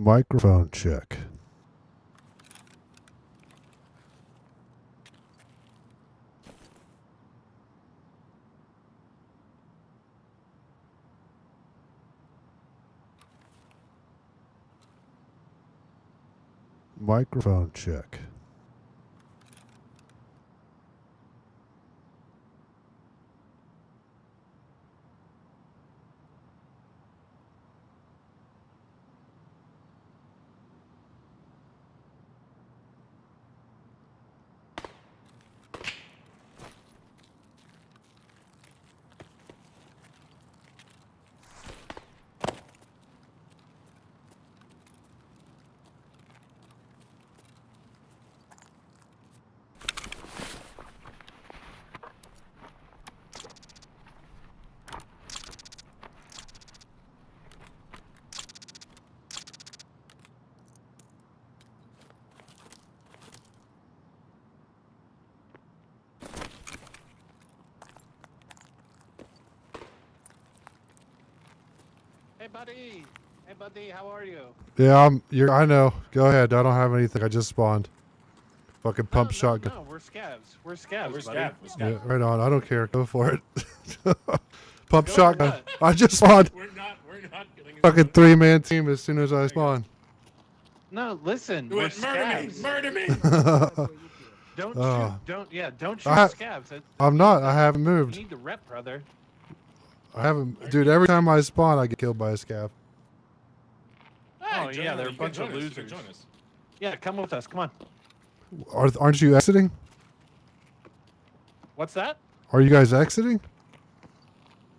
Microphone check. Microphone check. Hey buddy! Hey buddy, how are you? Yeah, I know. Go ahead. I don't have anything. I just spawned. Fucking pump shotgun. No, we're scavs. We're scavs, We're buddy. Scav. We're Scav. Yeah, right on. I don't care. Go for it. Pump Go shotgun. for what? I just spawned. We're not killing you. Fucking 3-man team as soon as I spawn. No, listen. Do We're it. Murder me. scavs. Murder me. Don't Oh. shoot. Don't shoot I- scavs. I'm not. I haven't You moved. need the rep, brother. I haven't. Dude, every time I spawn, I get killed by a scav. Oh, Hey, yeah, they're a you can bunch of join us, you can losers. join us. Yeah, come with us. Come on. Aren't you exiting? What's that? Are you guys exiting?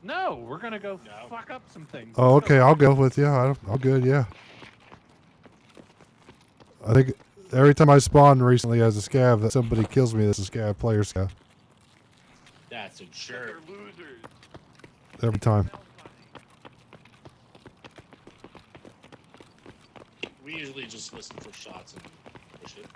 No, we're gonna go No. fuck up some things. Oh, Let's okay. go. I'll go with you. I'm good. Yeah. I think every time I spawn recently as a scav, that somebody kills me. That's a scav, player scav. That's a jerk. They're losers. Every time. We usually just listen for shots and push it.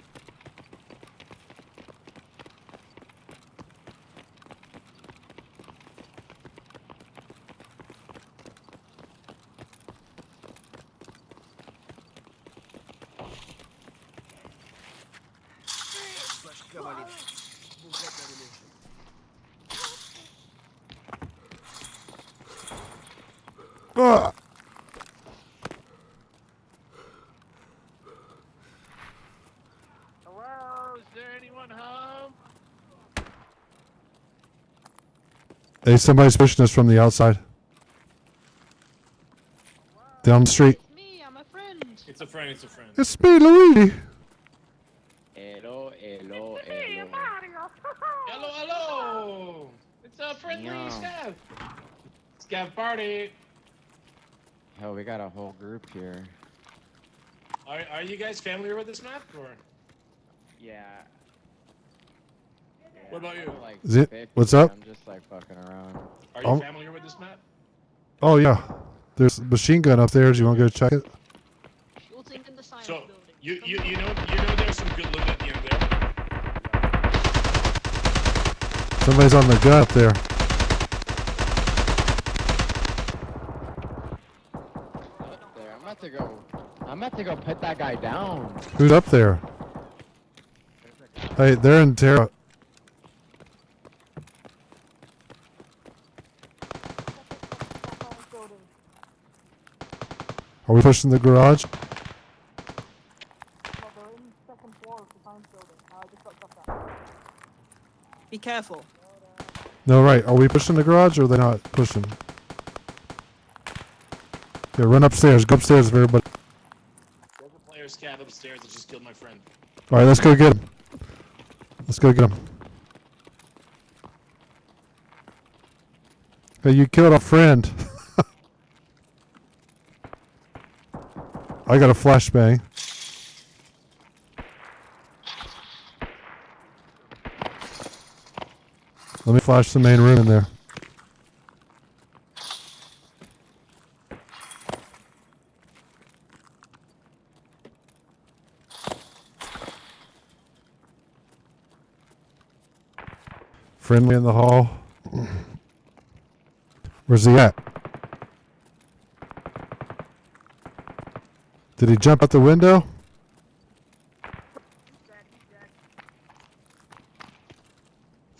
Ah! Hello? Is there anyone home? Hey, somebody's pushing us from the outside. Down the street. It's me, I'm a friend. It's a friend. It's a friend. It's me, Luigi. Hello, hello, hello. Hello, hello. It's a friendly Yeah. Scav. Scav party. Hell, we got a whole group here. Are you guys familiar with this map or? Yeah. What about you? I'm like Is it- 50, what's up? I'm just like fucking around. Are you Oh. familiar with this map? Oh, yeah. There's a machine gun up there. Do you want to go check it? Shooting in the science So building. you know there's some good loot at the end there. Somebody's on the gun up there. Up there. I'm about to go put that guy down. Who's up there? Hey, they're in Terra. Are we pushing the garage? Be careful. No, right. Are we pushing the garage or are they not pushing? Yeah, run upstairs. Go upstairs, everybody. There's a player Scav upstairs that just killed my friend. All right, let's go get him. Let's go get him. Hey, you killed a friend. I got a flashbang. Let me flash the main room in there. Friendly in the hall. Where's he at? Did he jump out the window?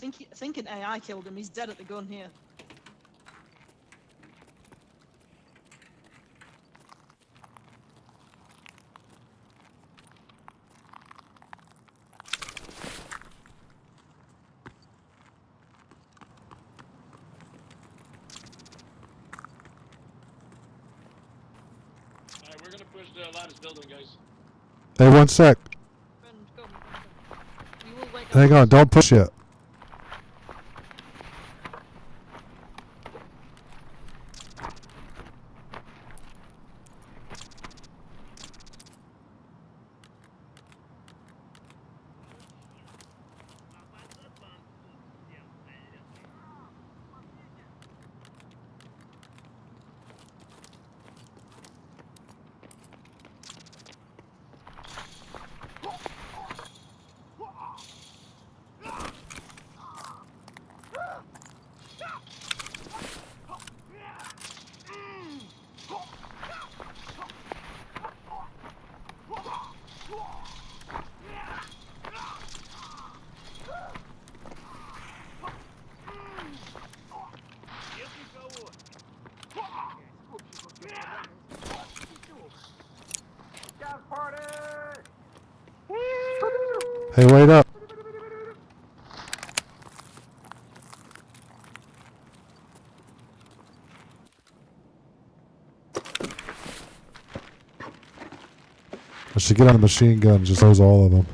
I think an AI killed him. He's dead at the gun here. Alright, we're gonna push the lattice building, guys. Hey, one sec. Friend, come. We will wait. Hang on, don't push yet. Hey, wait up. I should get on the machine gun and just close all of them.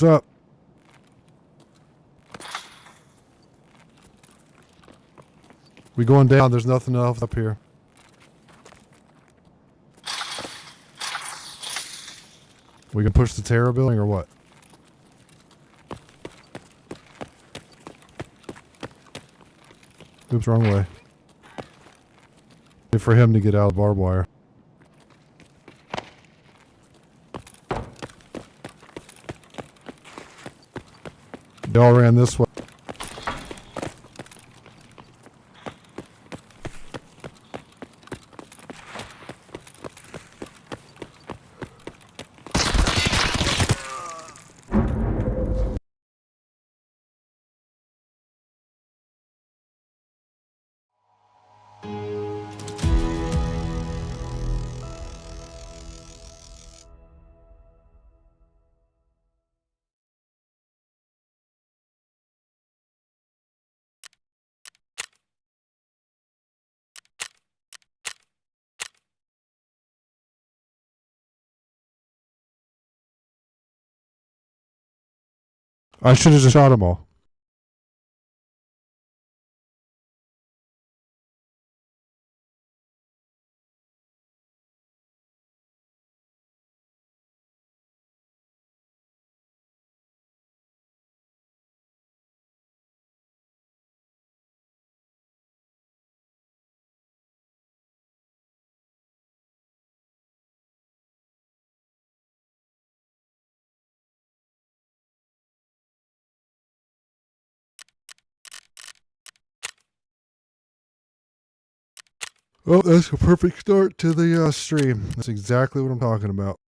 What's up? We going down. There's nothing else up here. We can push the terror building or what? Oops, wrong way. Wait for him to get out of barbed wire. They all ran this way. I should have just shot them all. Oh, that's a perfect start to the stream. That's exactly what I'm talking about.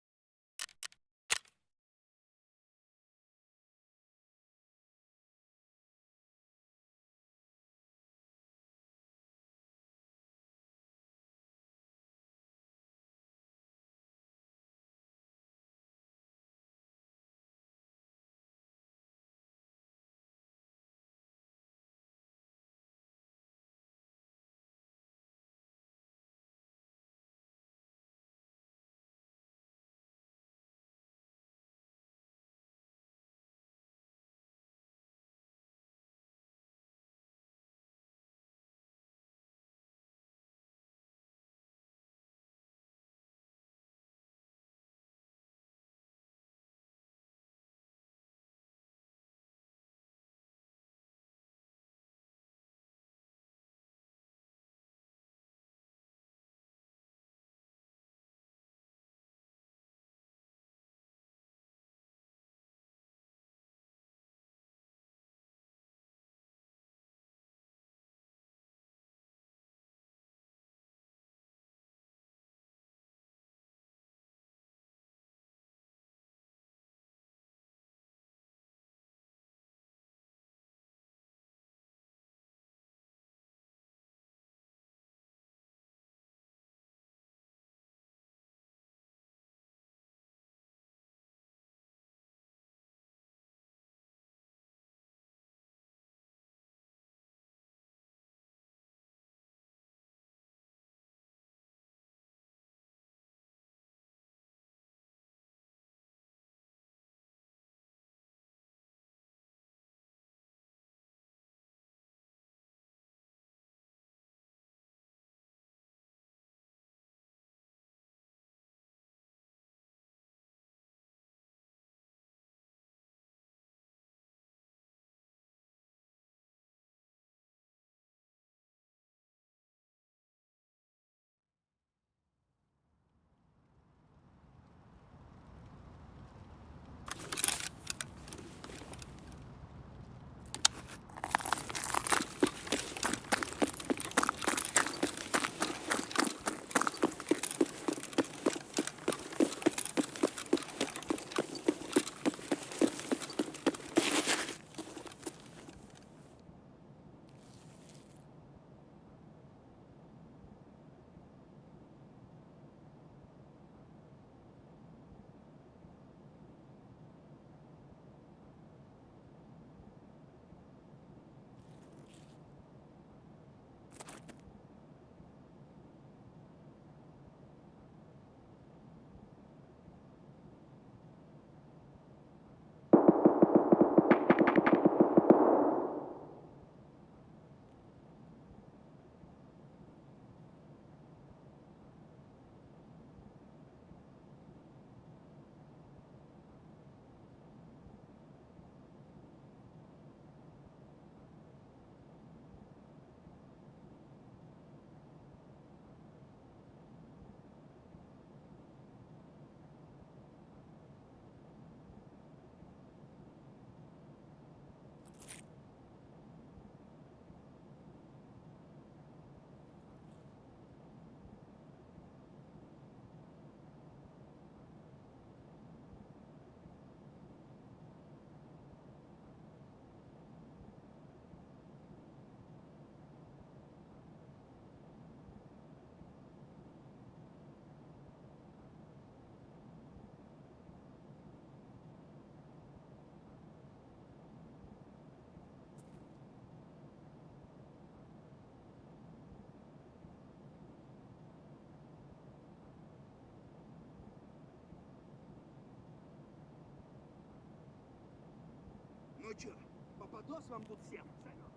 Ну чё, попадос вам тут всем, Санёк?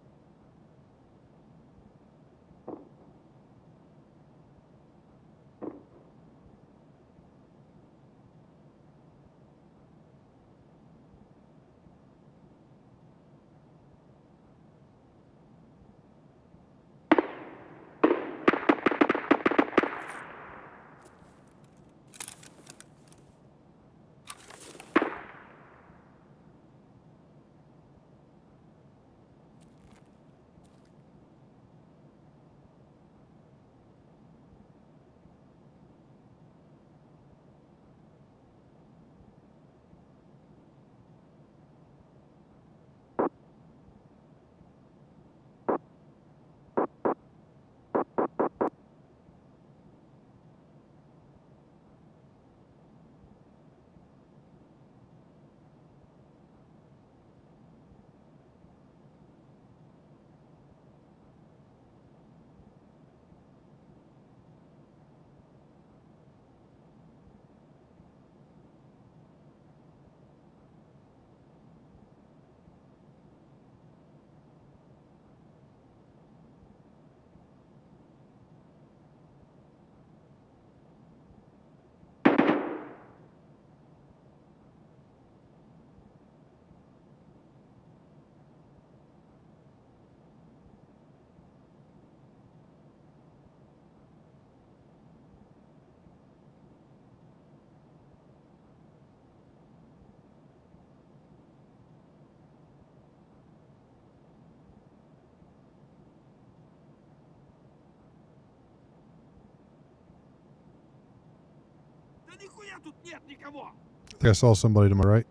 Да нихуя тут нет никого! I think I saw somebody to my right.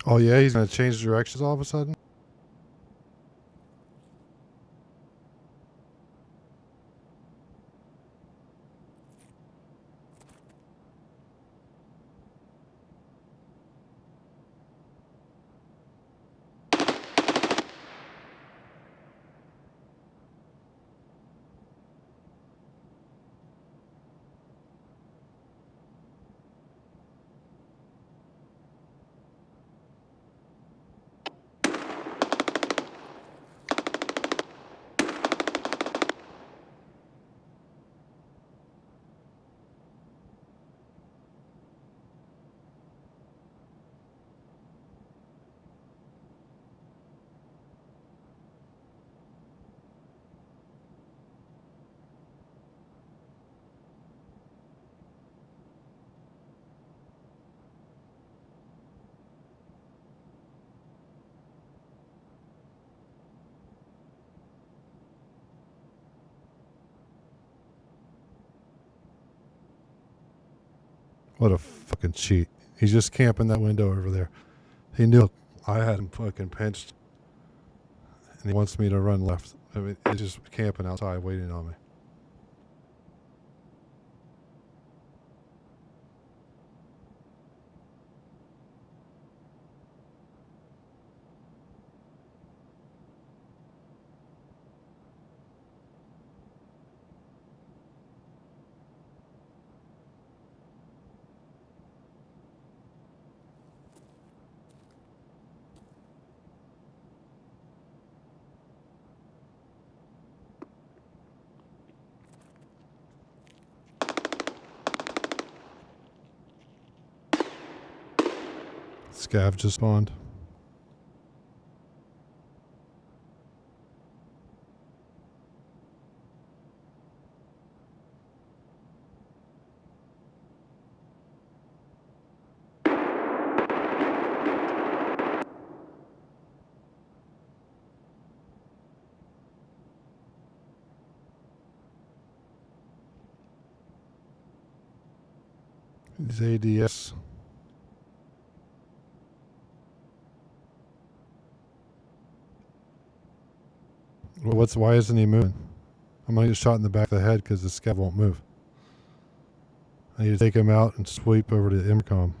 Oh yeah, he's gonna change directions all of a sudden. What a fucking cheat. He's just camping that window over there. He knew I had him fucking pinched. And he wants me to run left. I mean, he's just camping outside waiting on me. Scav just spawned. He's ADS. Well, why isn't he moving? I'm gonna get shot in the back of the head because the scav won't move. I need to take him out and sweep over to Imcom.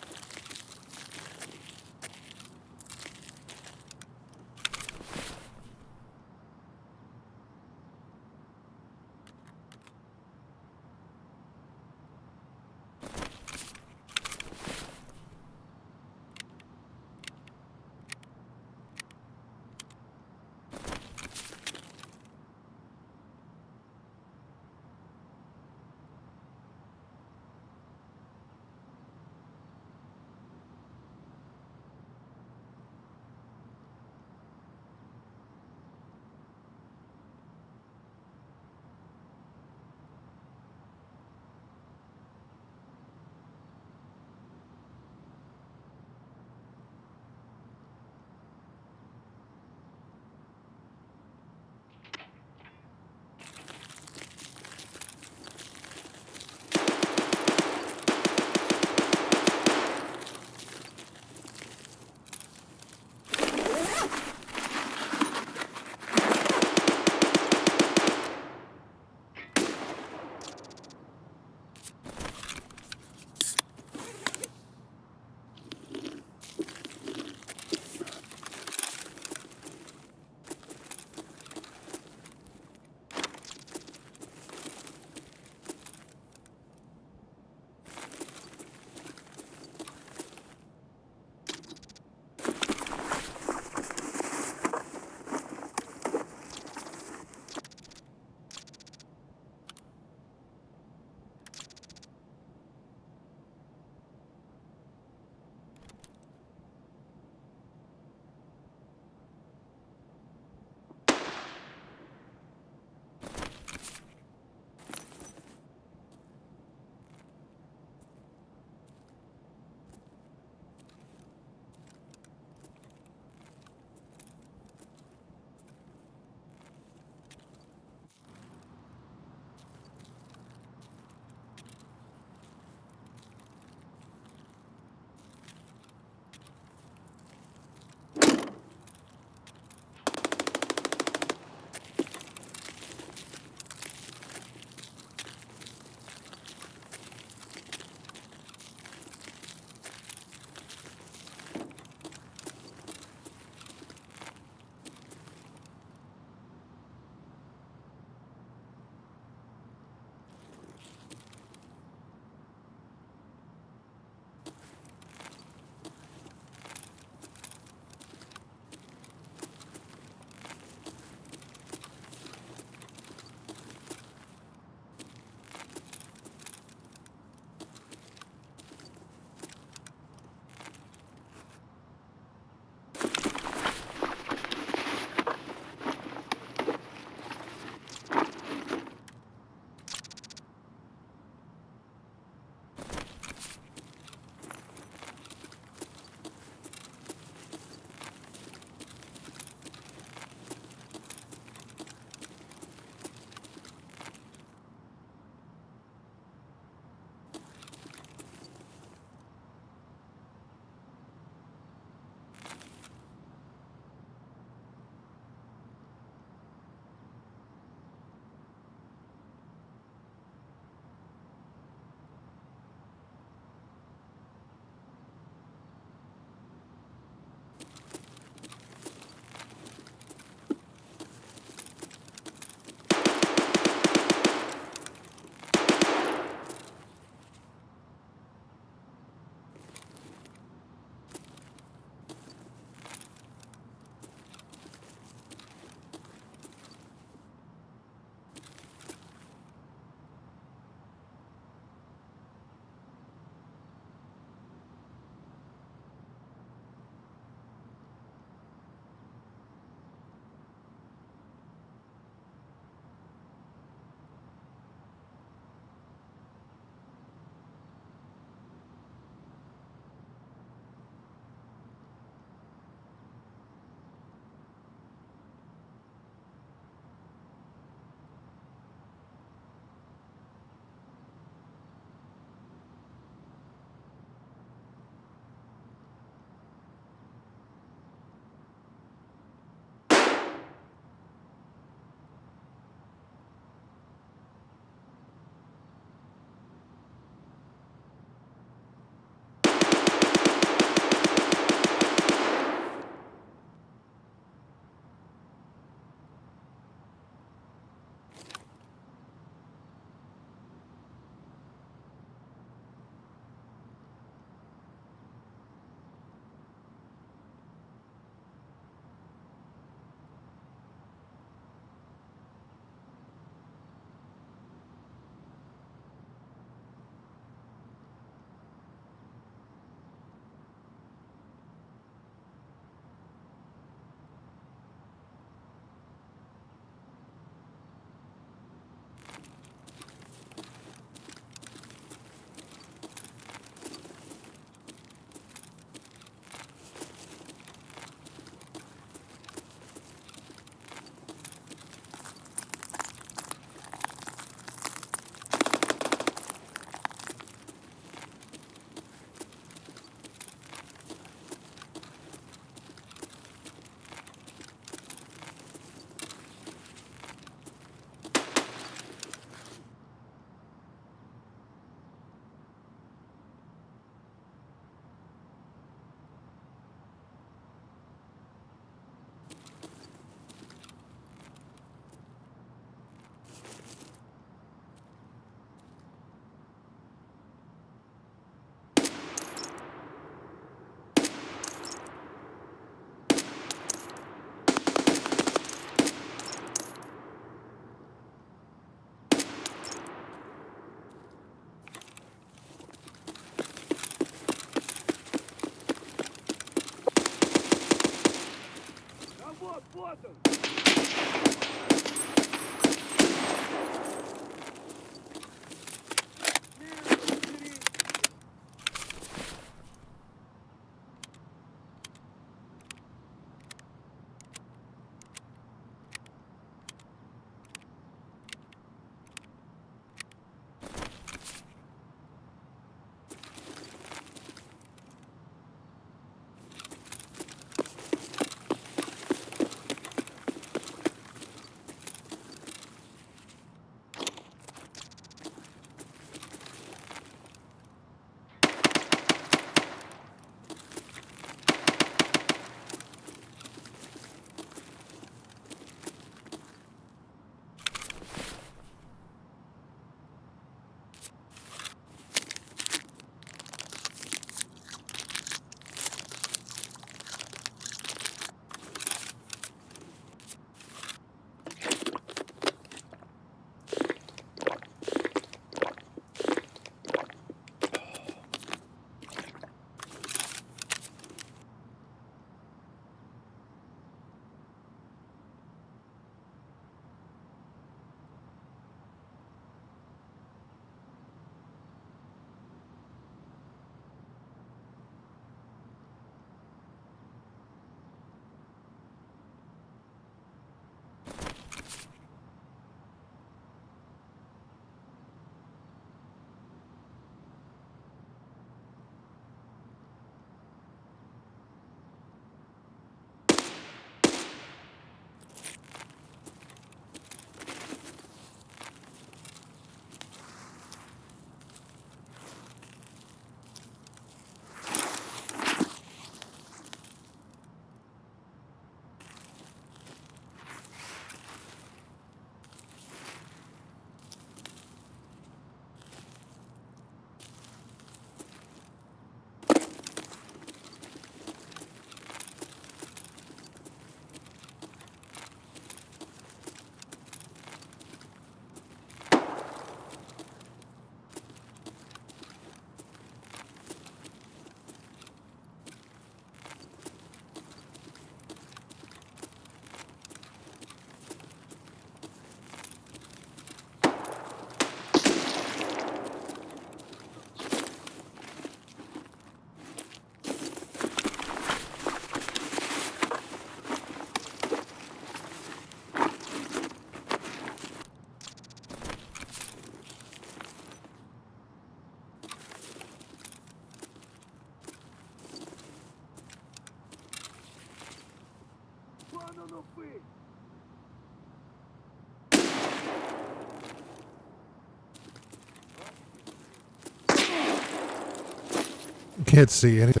can't see anything.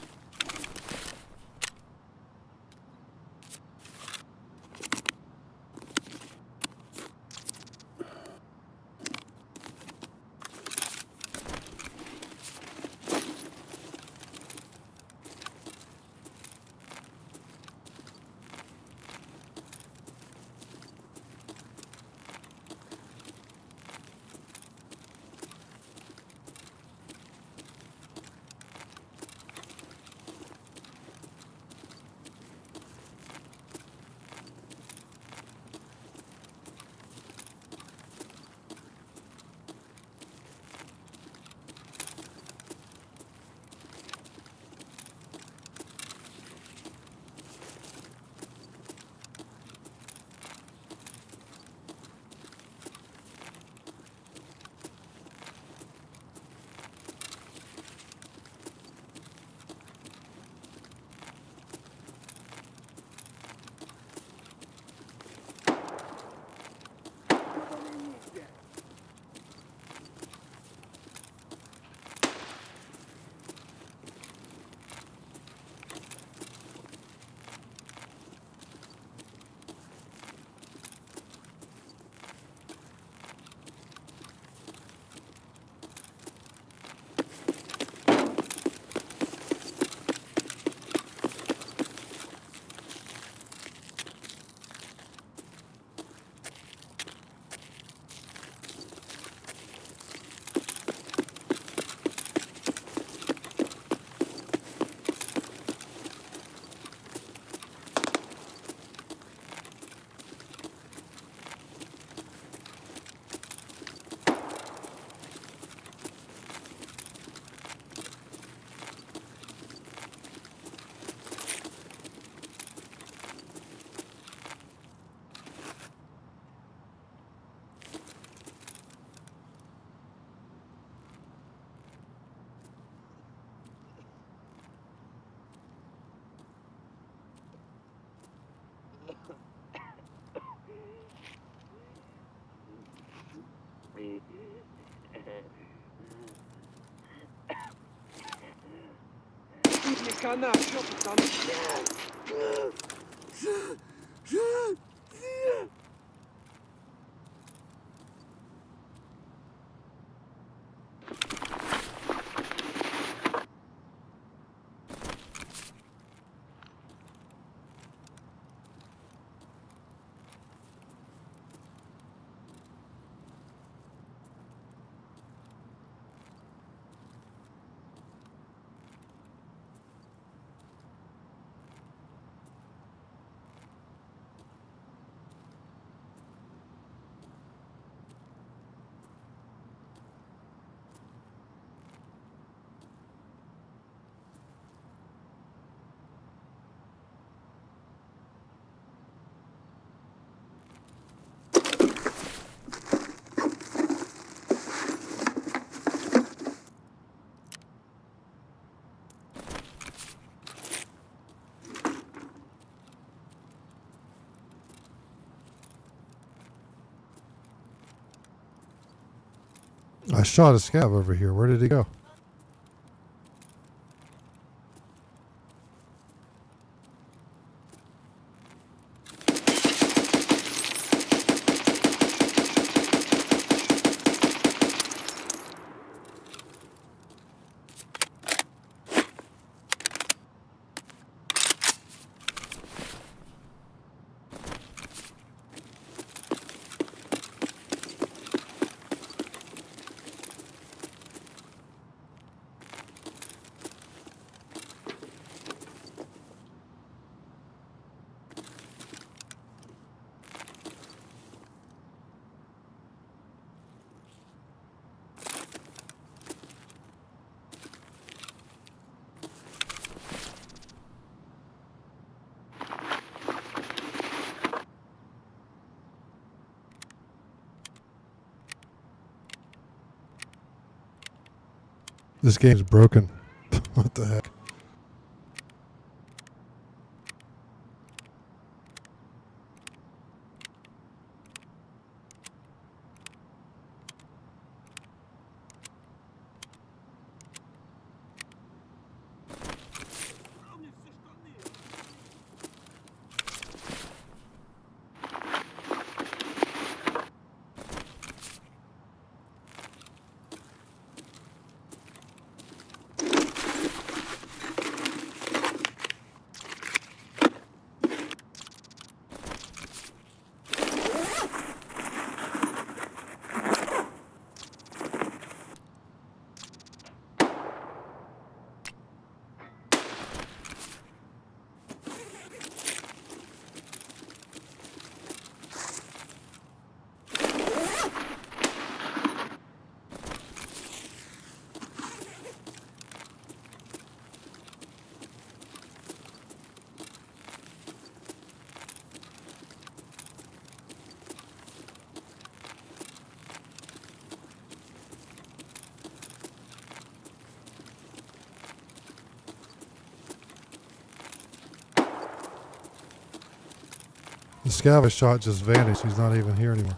Канал, что ты там? I shot a scav over here. Where did he go? This game's broken. What the heck? The scav I shot just vanished. He's not even here anymore.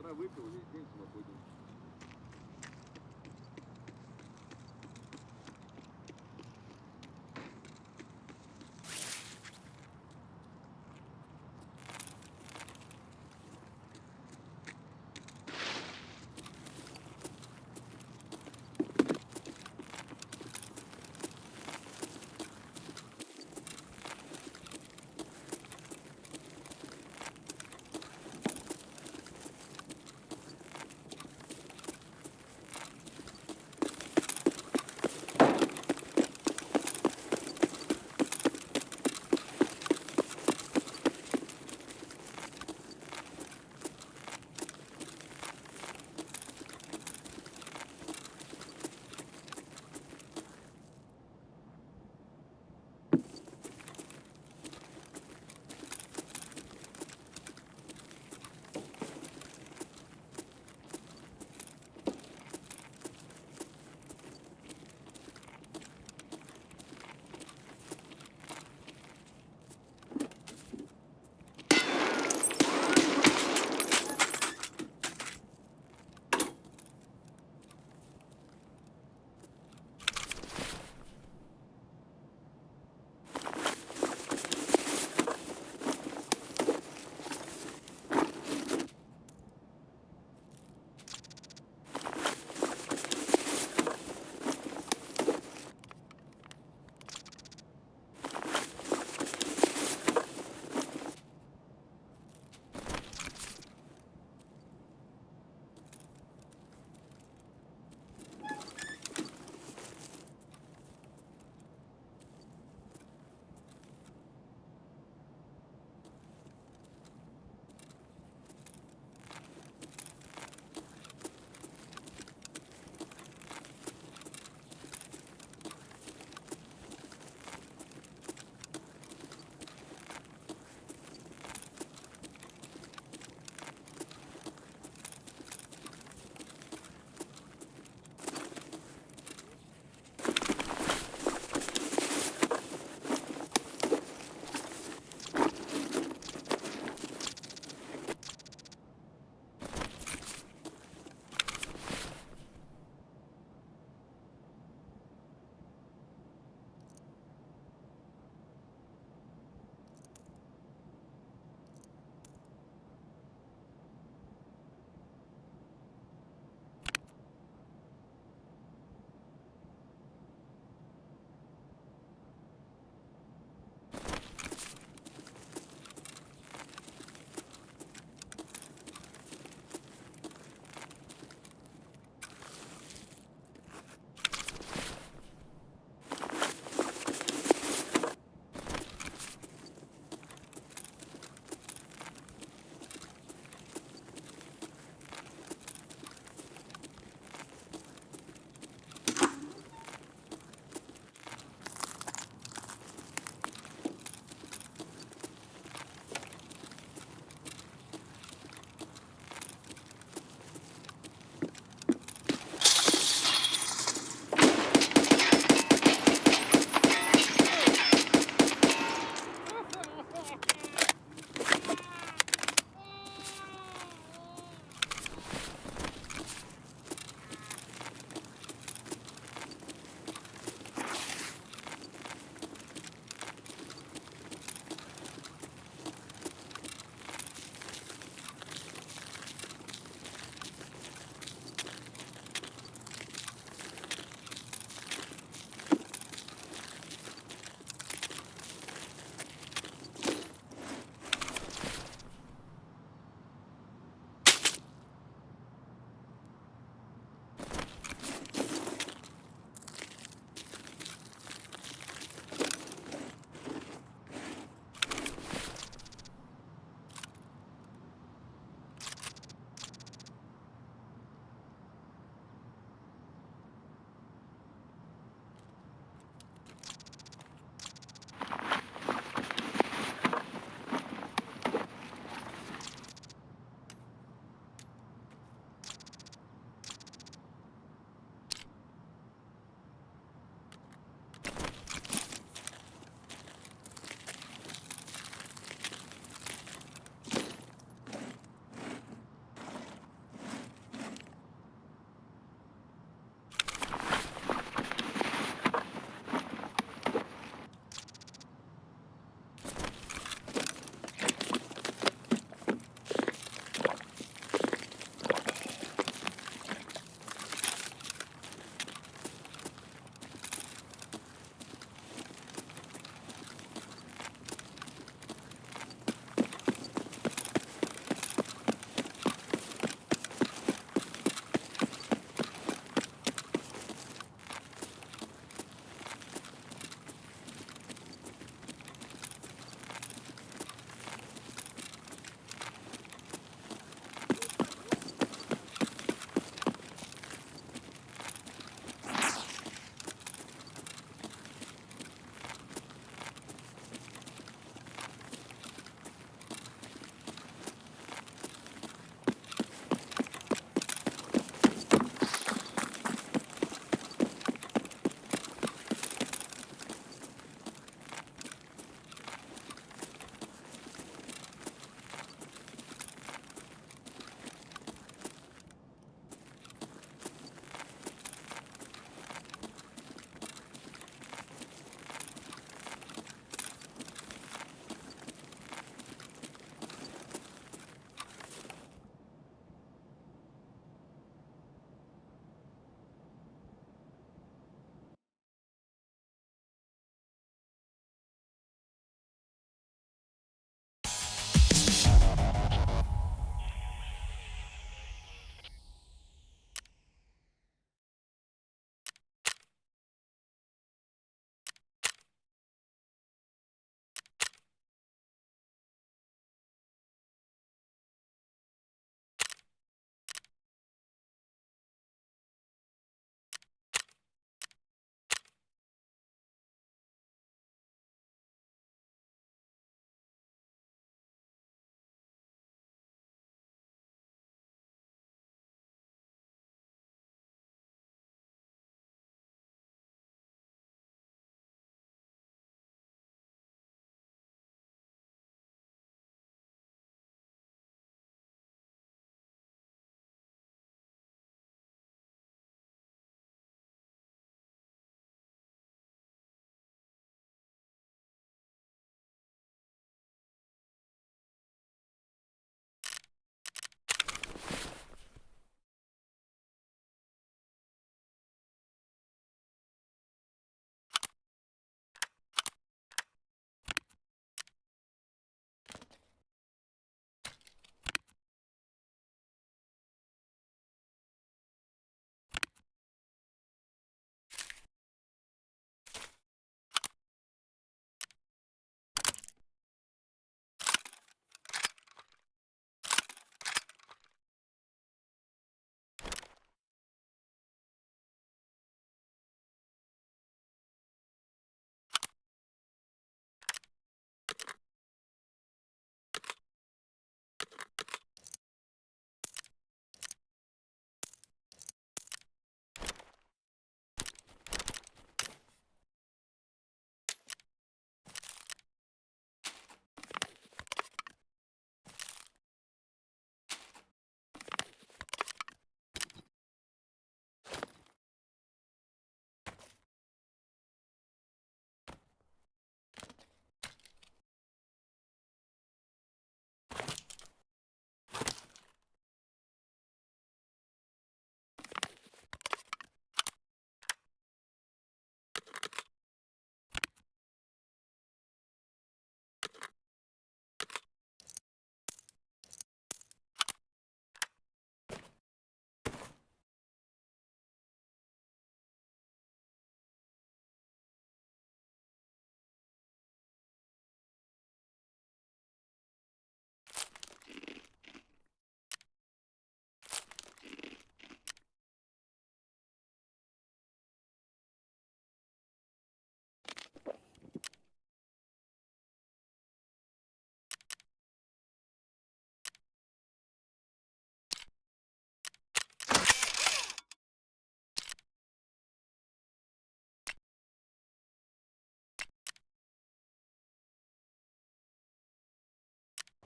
утра выпил, весь день свободен.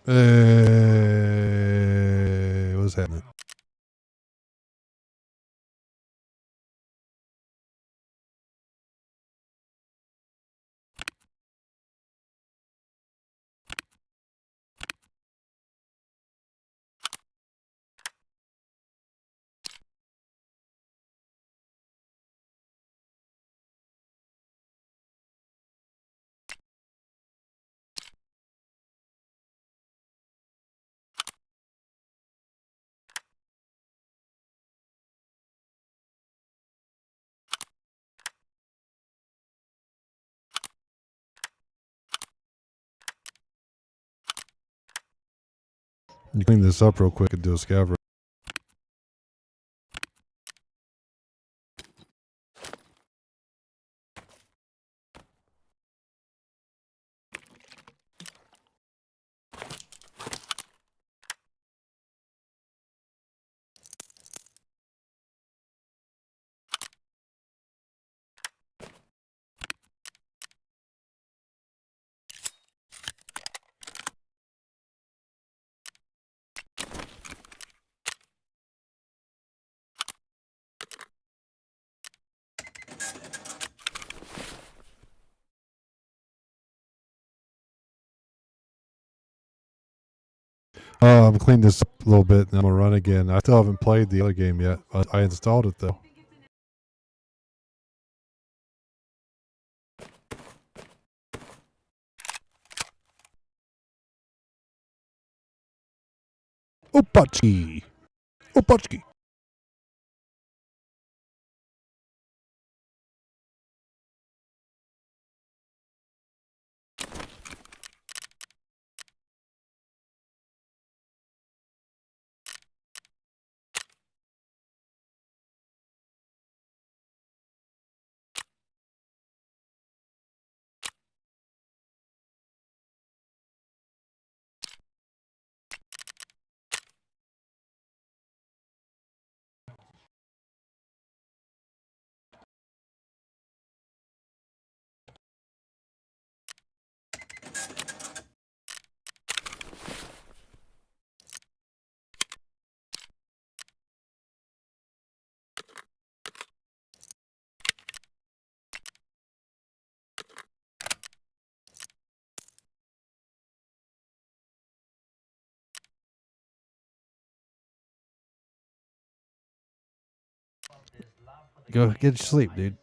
Hey, what's happening? You clean this up real quick and do a scav. I'm cleaning this up a little bit and I'm gonna run again. I still haven't played the other game yet. I installed it though. Opachki. Opachki. Go get your sleep, dude.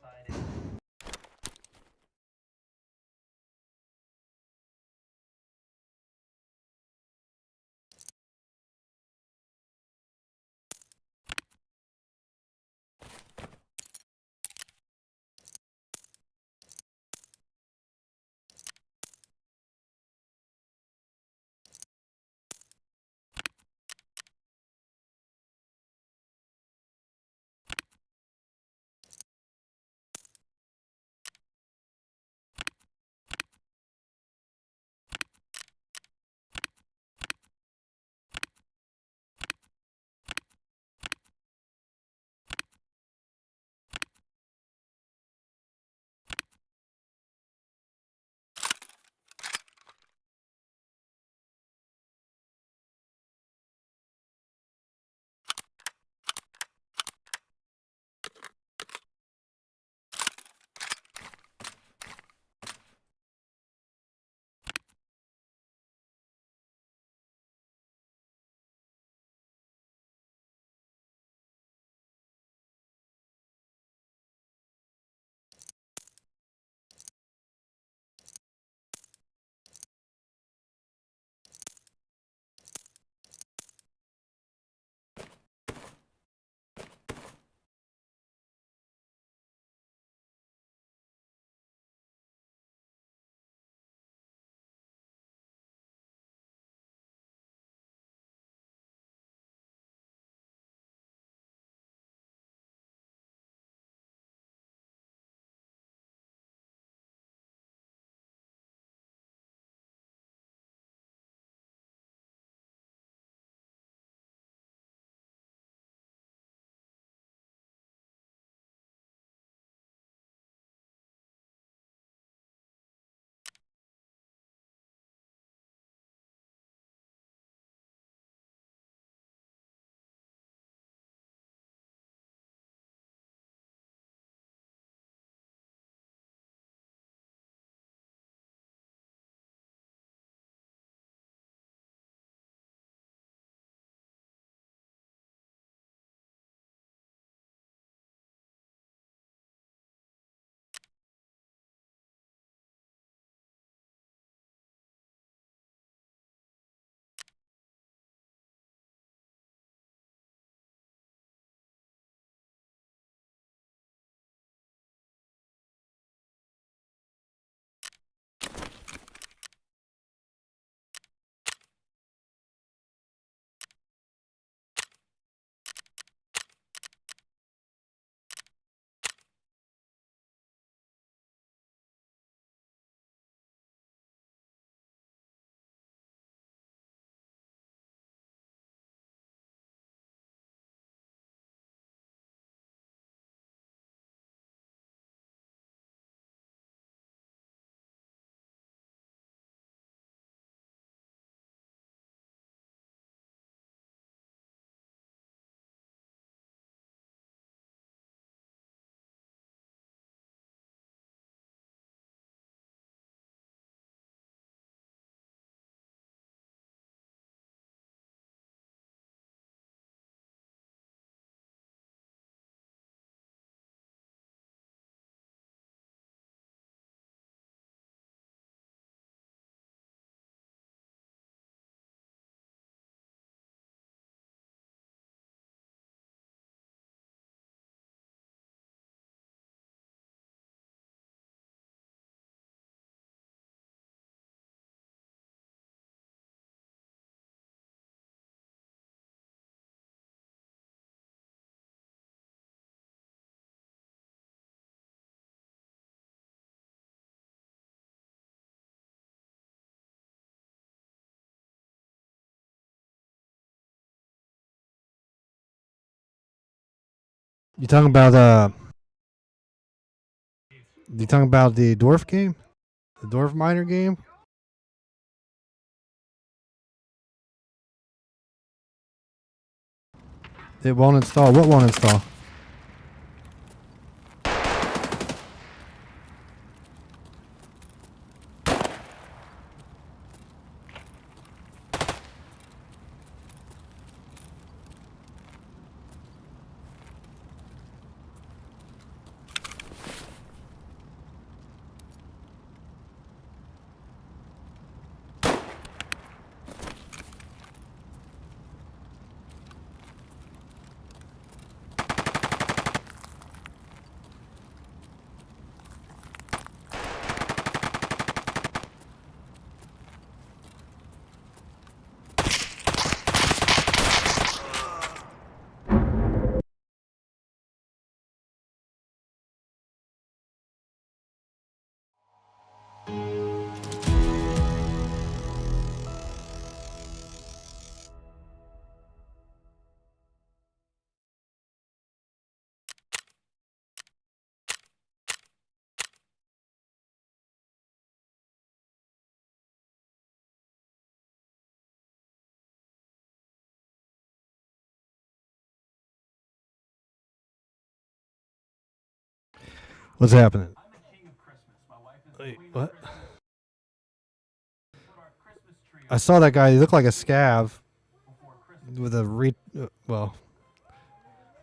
You talking about You talking about the dwarf game? The dwarf miner game? It won't install. What won't install? What's happening? Wait, what? I saw that guy. He looked like a scav with a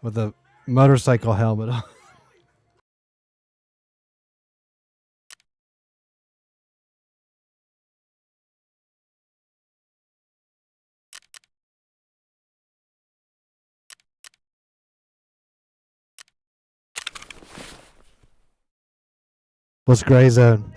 with a motorcycle helmet on. What's gray zone?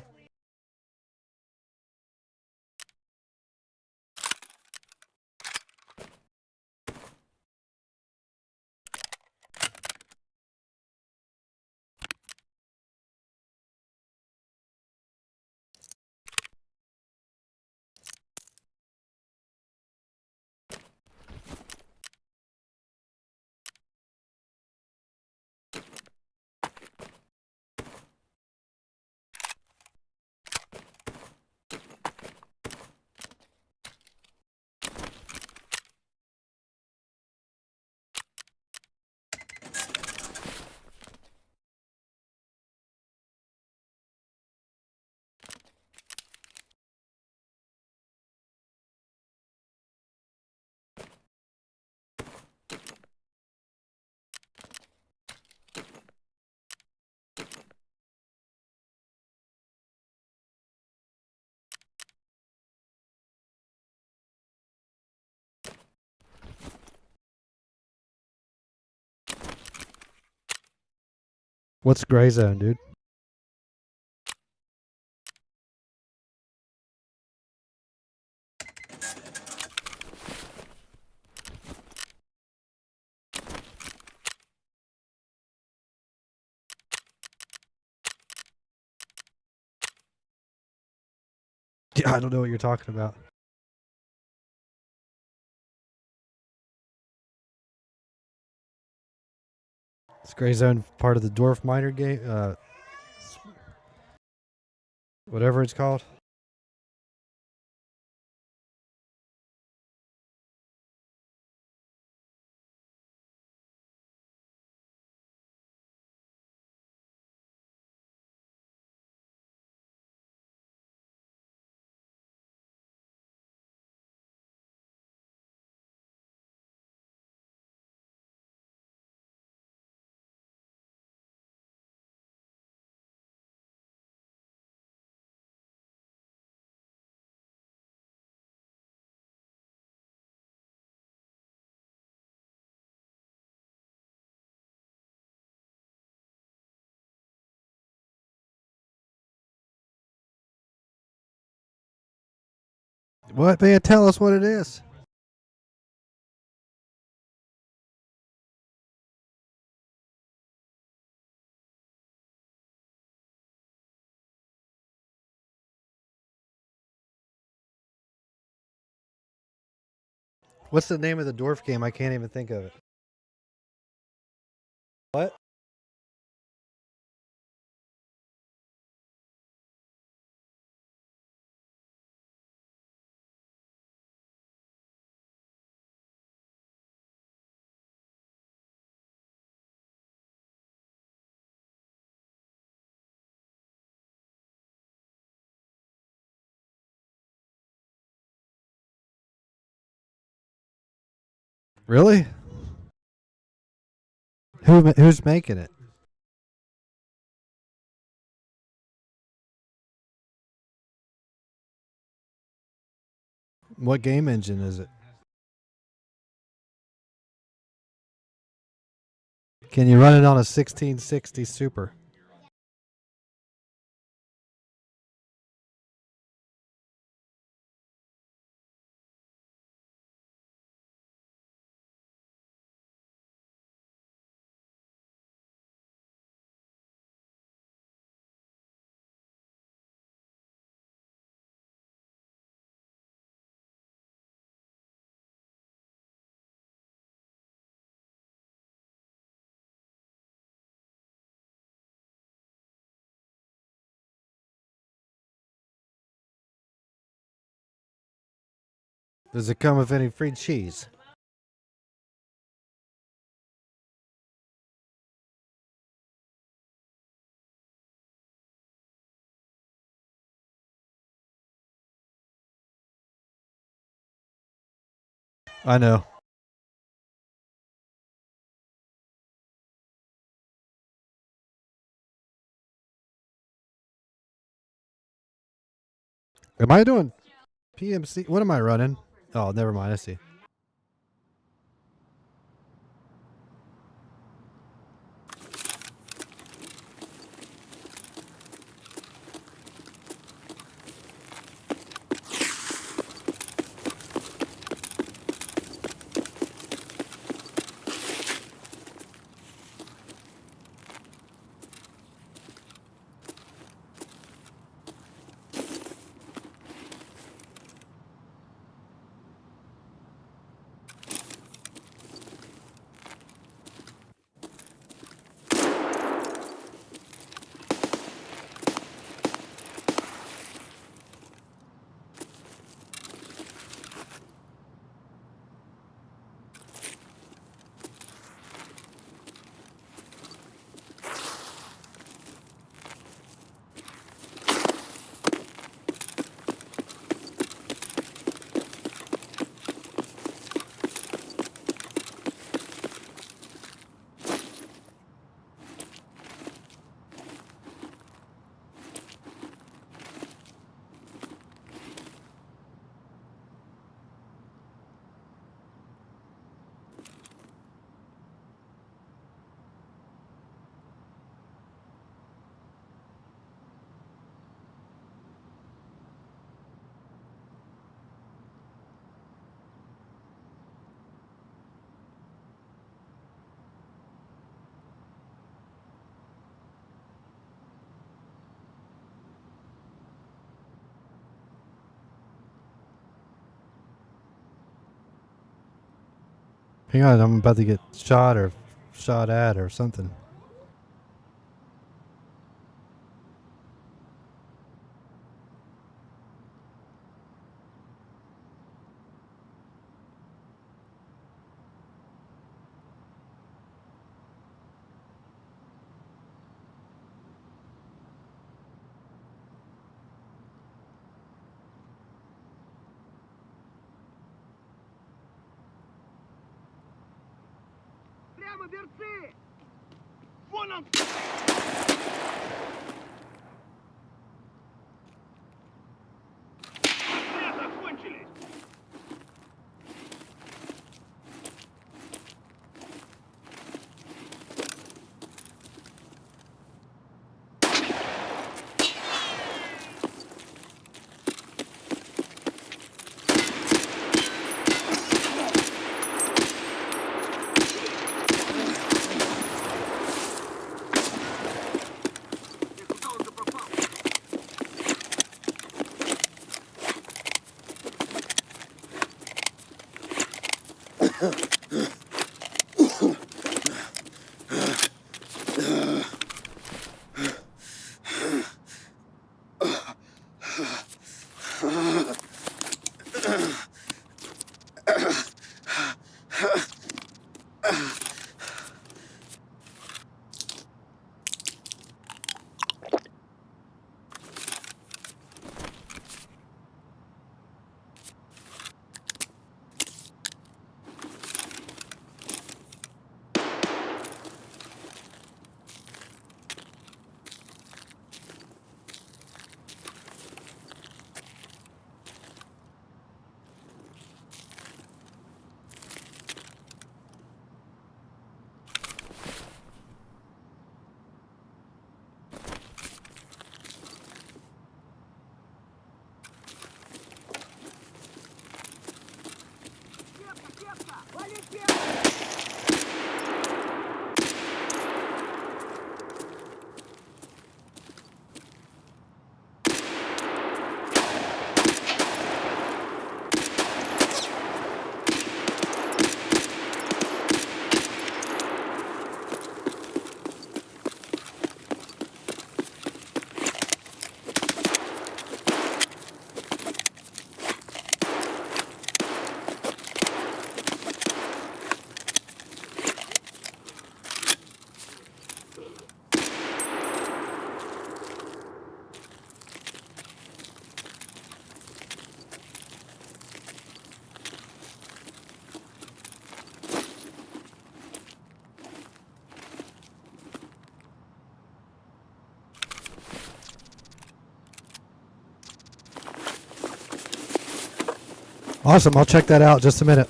What's gray zone, dude? Yeah, I don't know what you're talking about. Is gray zone part of the dwarf miner game? Whatever it's called. What, man? Tell us what it is. What's the name of the dwarf game? I can't even think of it. What? Really? Who's making it? What game engine is it? Can you run it on a 1660 Super? Does it come with any free cheese? I know. Am I doing PMC? What am I running? Oh, never mind. I see. Hang on, I'm about to get shot or shot at or something. Прямо берцы! Вон он! Закончились! Куда он пропал? Awesome. I'll check that out. Just a minute.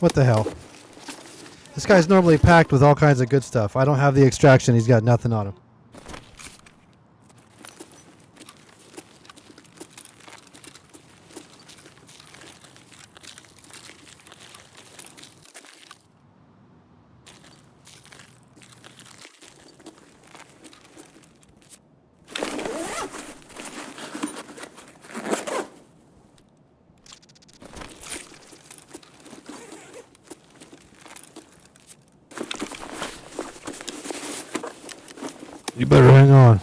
What the hell? This guy's normally packed with all kinds of good stuff. I don't have the extraction. He's got nothing on him. You better hang on.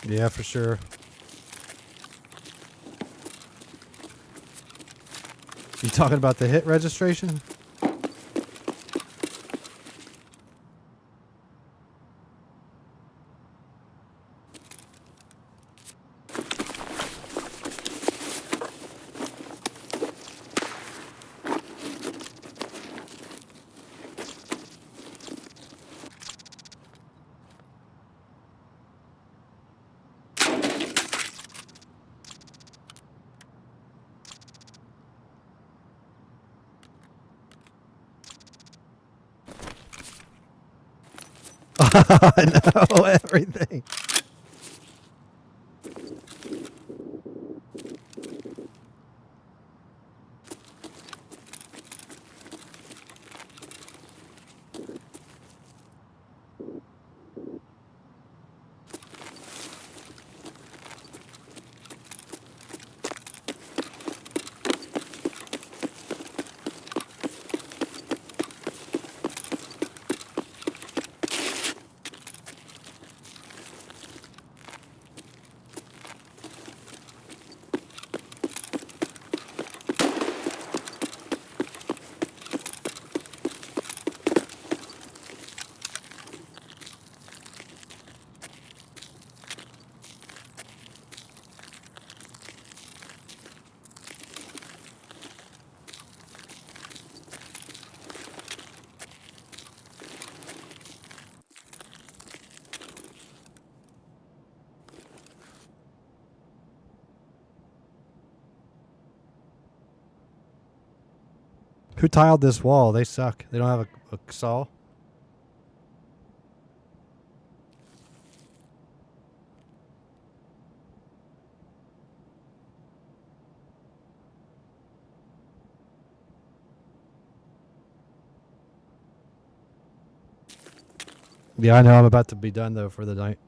Yeah, for sure. You talking about the hit registration? I know everything. Who tiled this wall? They suck. They don't have a saw. Yeah, I know. I'm about to be done though for the night.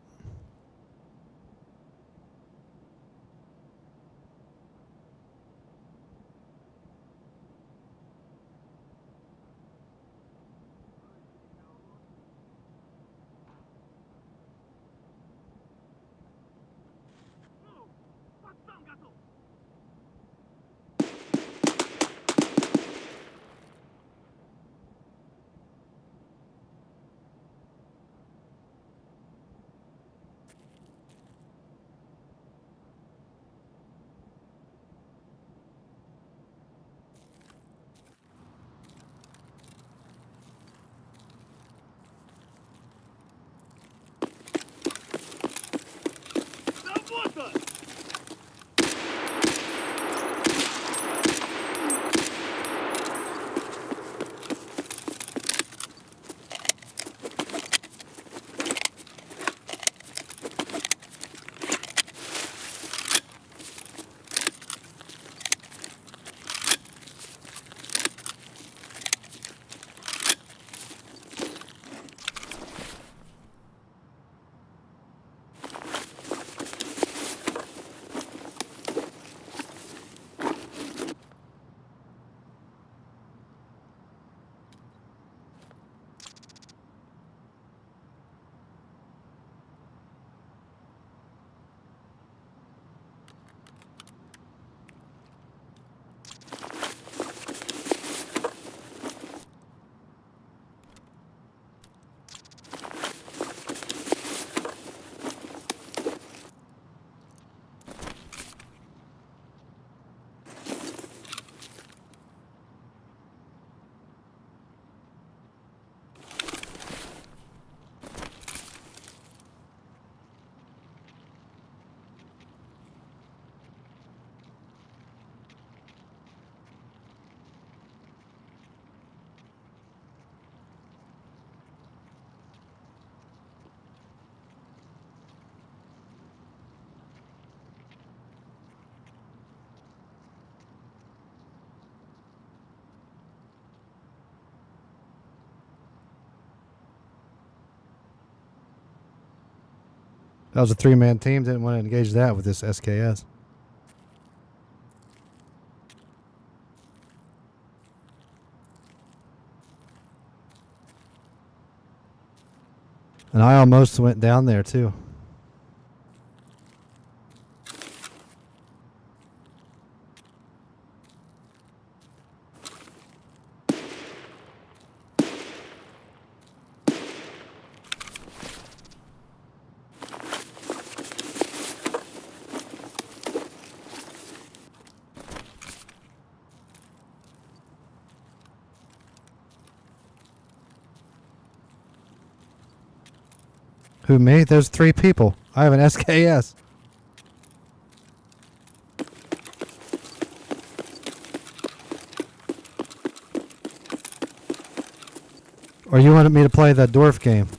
That was a 3-man team. Didn't want to engage that with this SKS. And I almost went down there too. Who, me? There's 3 people. I have an SKS. Or you wanted me to play that dwarf game?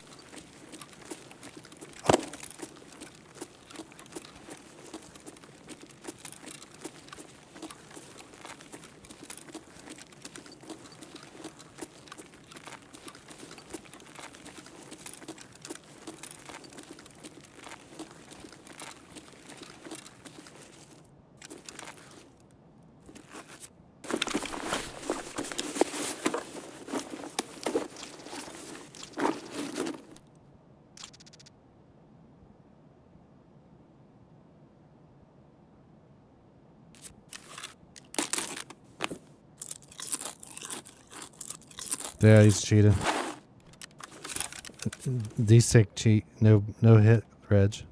Yeah, he's cheating. D6 cheat. No hit, Reg.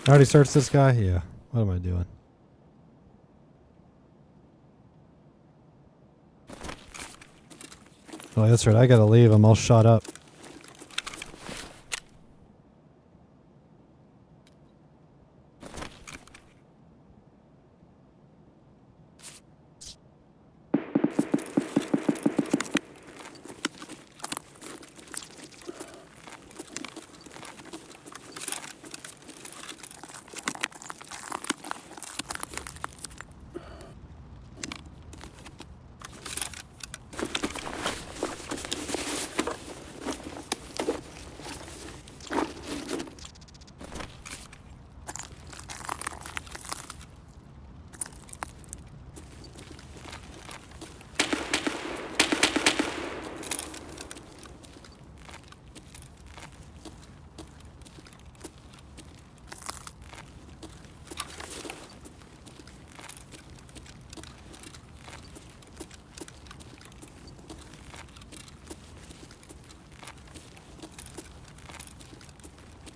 I already searched this guy? Yeah. What am I doing? Oh, that's right. I gotta leave. I'm all shot up.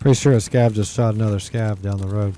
Pretty sure a scav just shot another scav down the road.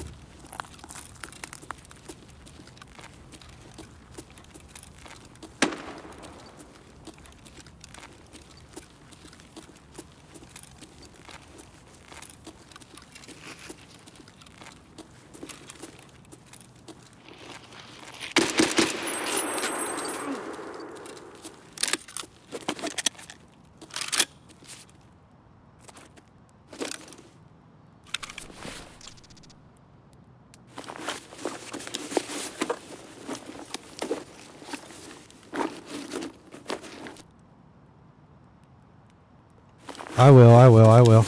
I will.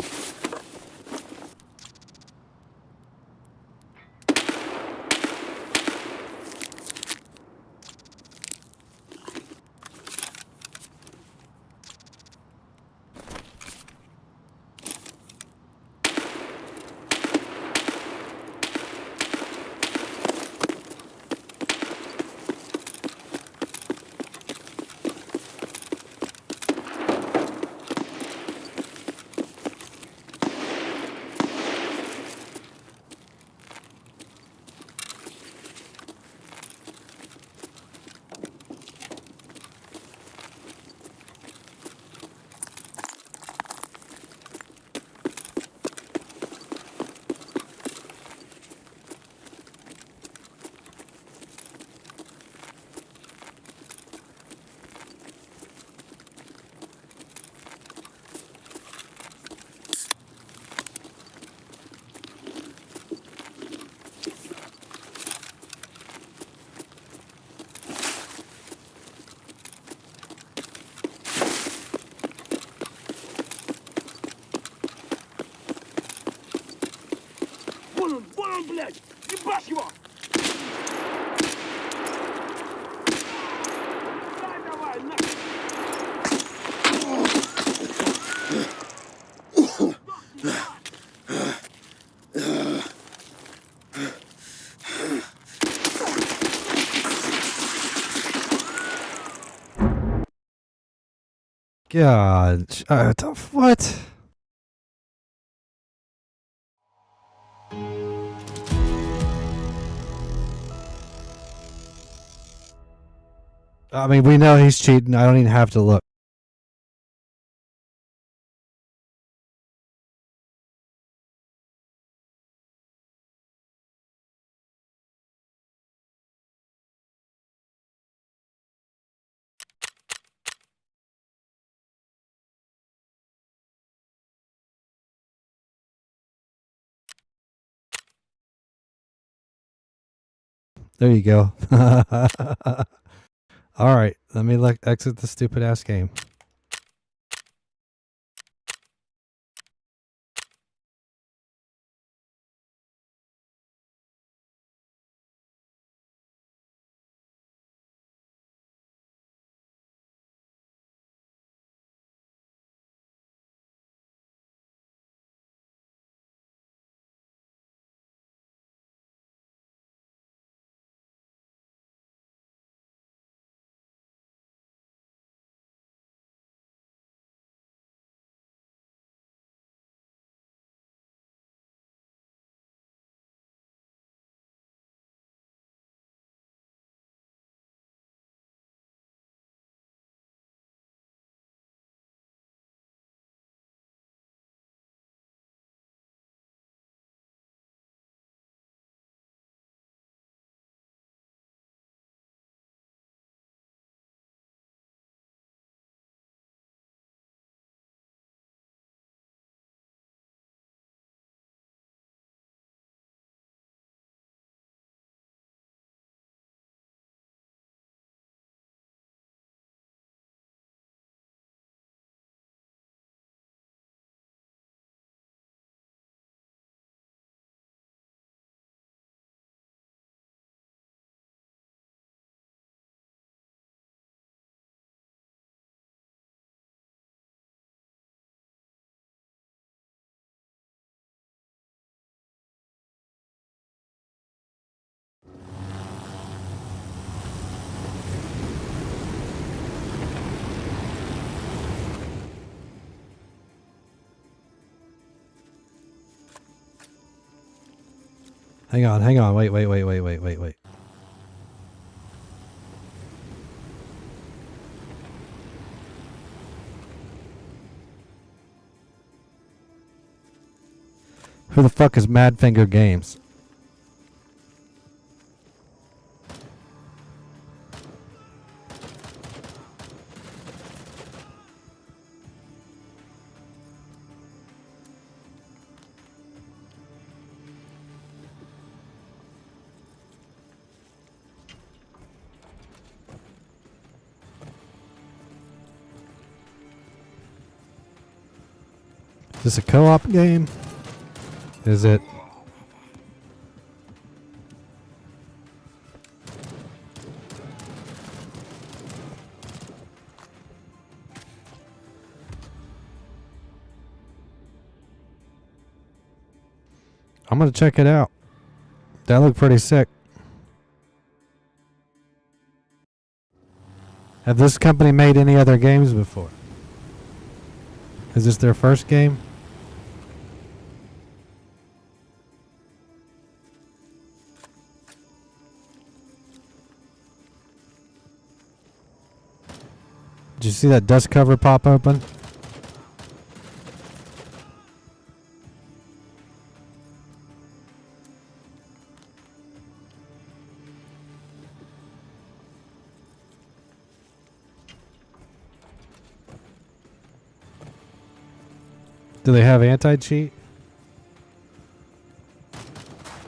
Вон он, блядь! Ебашь его! Давай, нахуй! God. What? I mean, we know he's cheating. I don't even have to look. There you go. All right. Let me exit the stupid ass game. Hang on. Wait. Who the fuck is Madfinger Games? Is this a co-op game? Is it? I'm gonna check it out. That looked pretty sick. Have this company made any other games before? Is this their first game? Did you see that dust cover pop open? Do they have anti-cheat?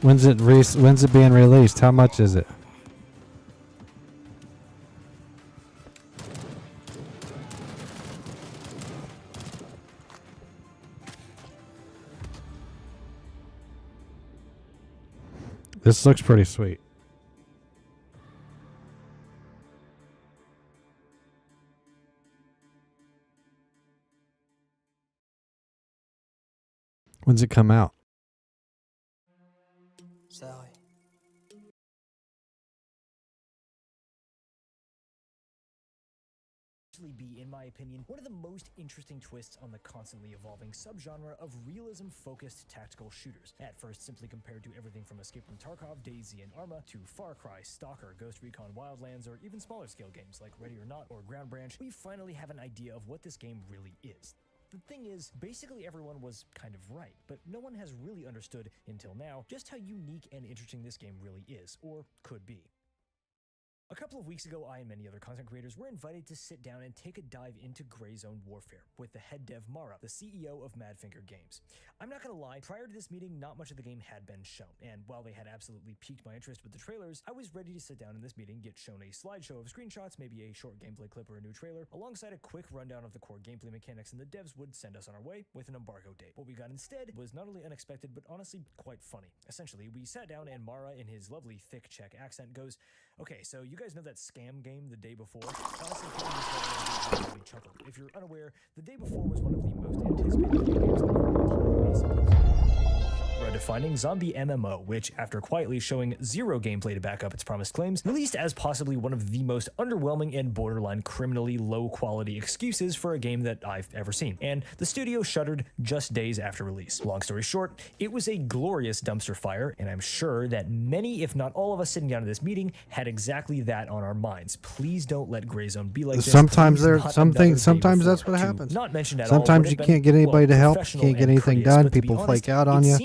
When's it being released? How much is it? This looks pretty sweet. When's it come out? Sally. Be, in my opinion, one of the most interesting twists on the constantly evolving subgenre of realism-focused tactical shooters. At first simply compared to everything from Escape from Tarkov, DayZ, and Arma, to Far Cry, Stalker, Ghost Recon Wildlands, or even smaller scale games like Ready or Not or Ground Branch, we finally have an idea of what this game really is. The thing is, basically everyone was kind of right, but no one has really understood, until now, just how unique and interesting this game really is, or could be. A couple of weeks ago, I and many other content creators were invited to sit down and take a dive into Gray Zone Warfare with the head dev Mara, the CEO of Madfinger Games. I'm not gonna lie, prior to this meeting, not much of the game had been shown, and while they had absolutely piqued my interest with the trailers, I was ready to sit down in this meeting, get shown a slideshow of screenshots, maybe a short gameplay clip or a new trailer, alongside a quick rundown of the core gameplay mechanics, and the devs would send us on our way with an embargo date. What we got instead was not only unexpected, but honestly quite funny. Essentially, we sat down and Mara, in his lovely thick Czech accent, goes, "Okay, so you guys know that Scam game the day before?" Honestly, really chuckled. If you're unaware, the day before was one of the most anticipated video games defining zombie MMO, which, after quietly showing zero gameplay to back up its promised claims, released as possibly one of the most underwhelming and borderline criminally low-quality excuses for a game that I've ever seen. And the studio shuttered just days after release. Long story short, it was a glorious dumpster fire, and I'm sure that many, if not all of us sitting down at this meeting, had exactly that on our minds. Please don't let Gray Zone be like this. Sometimes sometimes that's what happens. Not mentioned at Sometimes all, you can't get anybody to help, you can't get anything done, people flake out on you,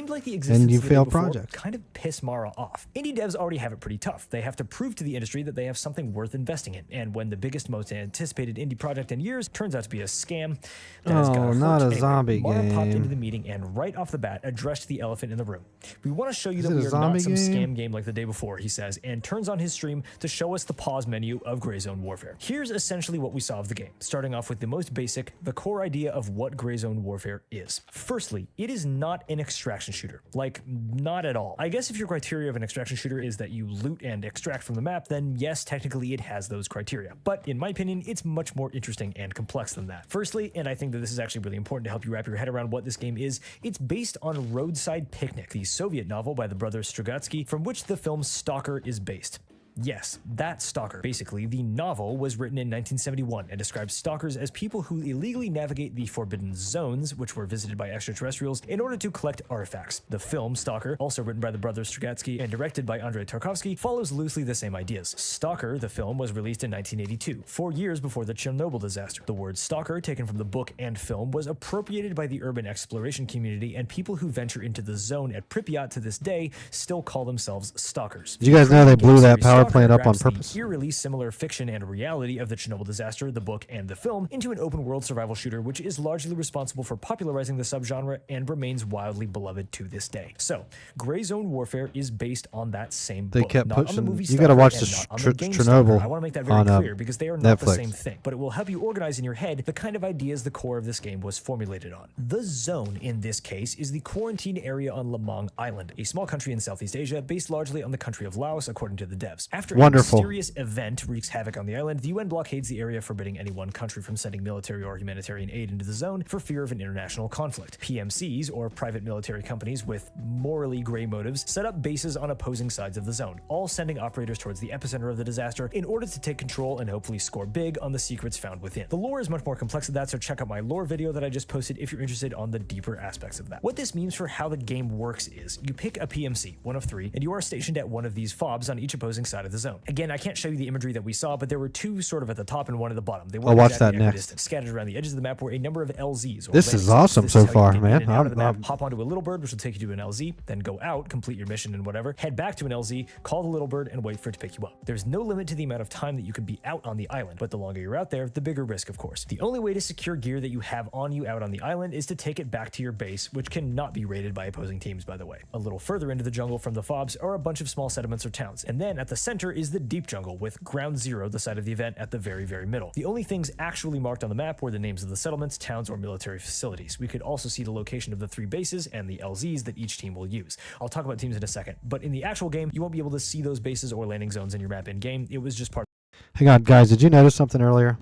and you fail projects. Kind of piss Mara off. Indie devs already have it pretty tough. They have to prove to the industry that they have something worth investing in, and when the biggest, most anticipated indie project in years turns out to be a scam, that is gonna hurt. Not a Anyway, zombie Mara popped into game. the meeting and right off the bat addressed the elephant in the room. "We want to show you Is that it a we are zombie not some game? scam game like the day before," he says, and turns on his stream to show us the pause menu of Gray Zone Warfare. Here's essentially what we saw of the game, starting off with the most basic, the core idea of what Gray Zone Warfare is. Firstly, it is not an extraction shooter. Like, not at all. I guess if your criteria of an extraction shooter is that you loot and extract from the map, then yes, technically it has those criteria. But in my opinion, it's much more interesting and complex than that. Firstly, and I think that this is actually really important to help you wrap your head around what this game is, it's based on Roadside Picnic, the Soviet novel by the brothers Strugatsky, from which the film Stalker is based. Yes, that Stalker. Basically, the novel was written in 1971 and describes stalkers as people who illegally navigate the forbidden zones, which were visited by extraterrestrials, in order to collect artifacts. The film Stalker, also written by the brothers Strugatsky and directed by Andrei Tarkovsky, follows loosely the same ideas. Stalker, the film, was released in 1982, 4 years before the Chernobyl disaster. The word stalker, taken from the book and film, was appropriated by the urban exploration community, and people who venture into the zone at Pripyat to this day still call themselves stalkers. Did you guys know they blew that power Stalker plant up on wraps purpose? the eerily similar fiction and reality of the Chernobyl disaster, the book, and the film into an open-world survival shooter, which is largely responsible for popularizing the subgenre and remains wildly beloved to this day. So, Gray Zone Warfare is based on that same They book, kept not on the pushing- movie you gotta Stalker watch and the not on Ch- the game Chernobyl Stalker. I want to make that very on, clear because they are not the Netflix. same thing, but it will help you organize in your head the kind of ideas the core of this game was formulated on. The zone in this case is the quarantine area on Lamang Island, a small country in Southeast Asia based largely on the country of Laos, according to the devs. After Wonderful. a mysterious event wreaks havoc on the island, the UN blockades the area, forbidding any one country from sending military or humanitarian aid into the zone for fear of an international conflict. PMCs, or private military companies with morally gray motives, set up bases on opposing sides of the zone, all sending operators towards the epicenter of the disaster in order to take control and hopefully score big on the secrets found within. The lore is much more complex than that, so check out my lore video that I just posted if you're interested on the deeper aspects of that. What this means for how the game works is, you pick a PMC, one of 3, and you are stationed at one of these fobs on each opposing side of the zone. Again, I can't show you the imagery that we saw, but there were 2 sort of at the top and 1 at the bottom. They I'll weren't watch exactly that next. equidistant. Scattered around the edges of the map were a number of LZs. Or This landing is zones. awesome This so is how you far, get man. in and out of the map. I'm- Hop onto a little bird, which will take you to an LZ, then go out, complete your mission and whatever, head back to an LZ, call the little bird, and wait for it to pick you up. There's no limit to the amount of time that you can be out on the island, but the longer you're out there, the bigger risk, of course. The only way to secure gear that you have on you out on the island is to take it back to your base, which cannot be raided by opposing teams, by the way. A little further into the jungle from the fobs are a bunch of small settlements or towns, and then at the center is the deep jungle, with Ground Zero, the site of the event, at the very, very middle. The only things actually marked on the map were the names of the settlements, towns, or military facilities. We could also see the location of the 3 bases and the LZs that each team will use. I'll talk about teams in a second, but in the actual game, you won't be able to see those bases or landing zones in your map in-game. It was just part. Hang on, guys. Did you notice something earlier?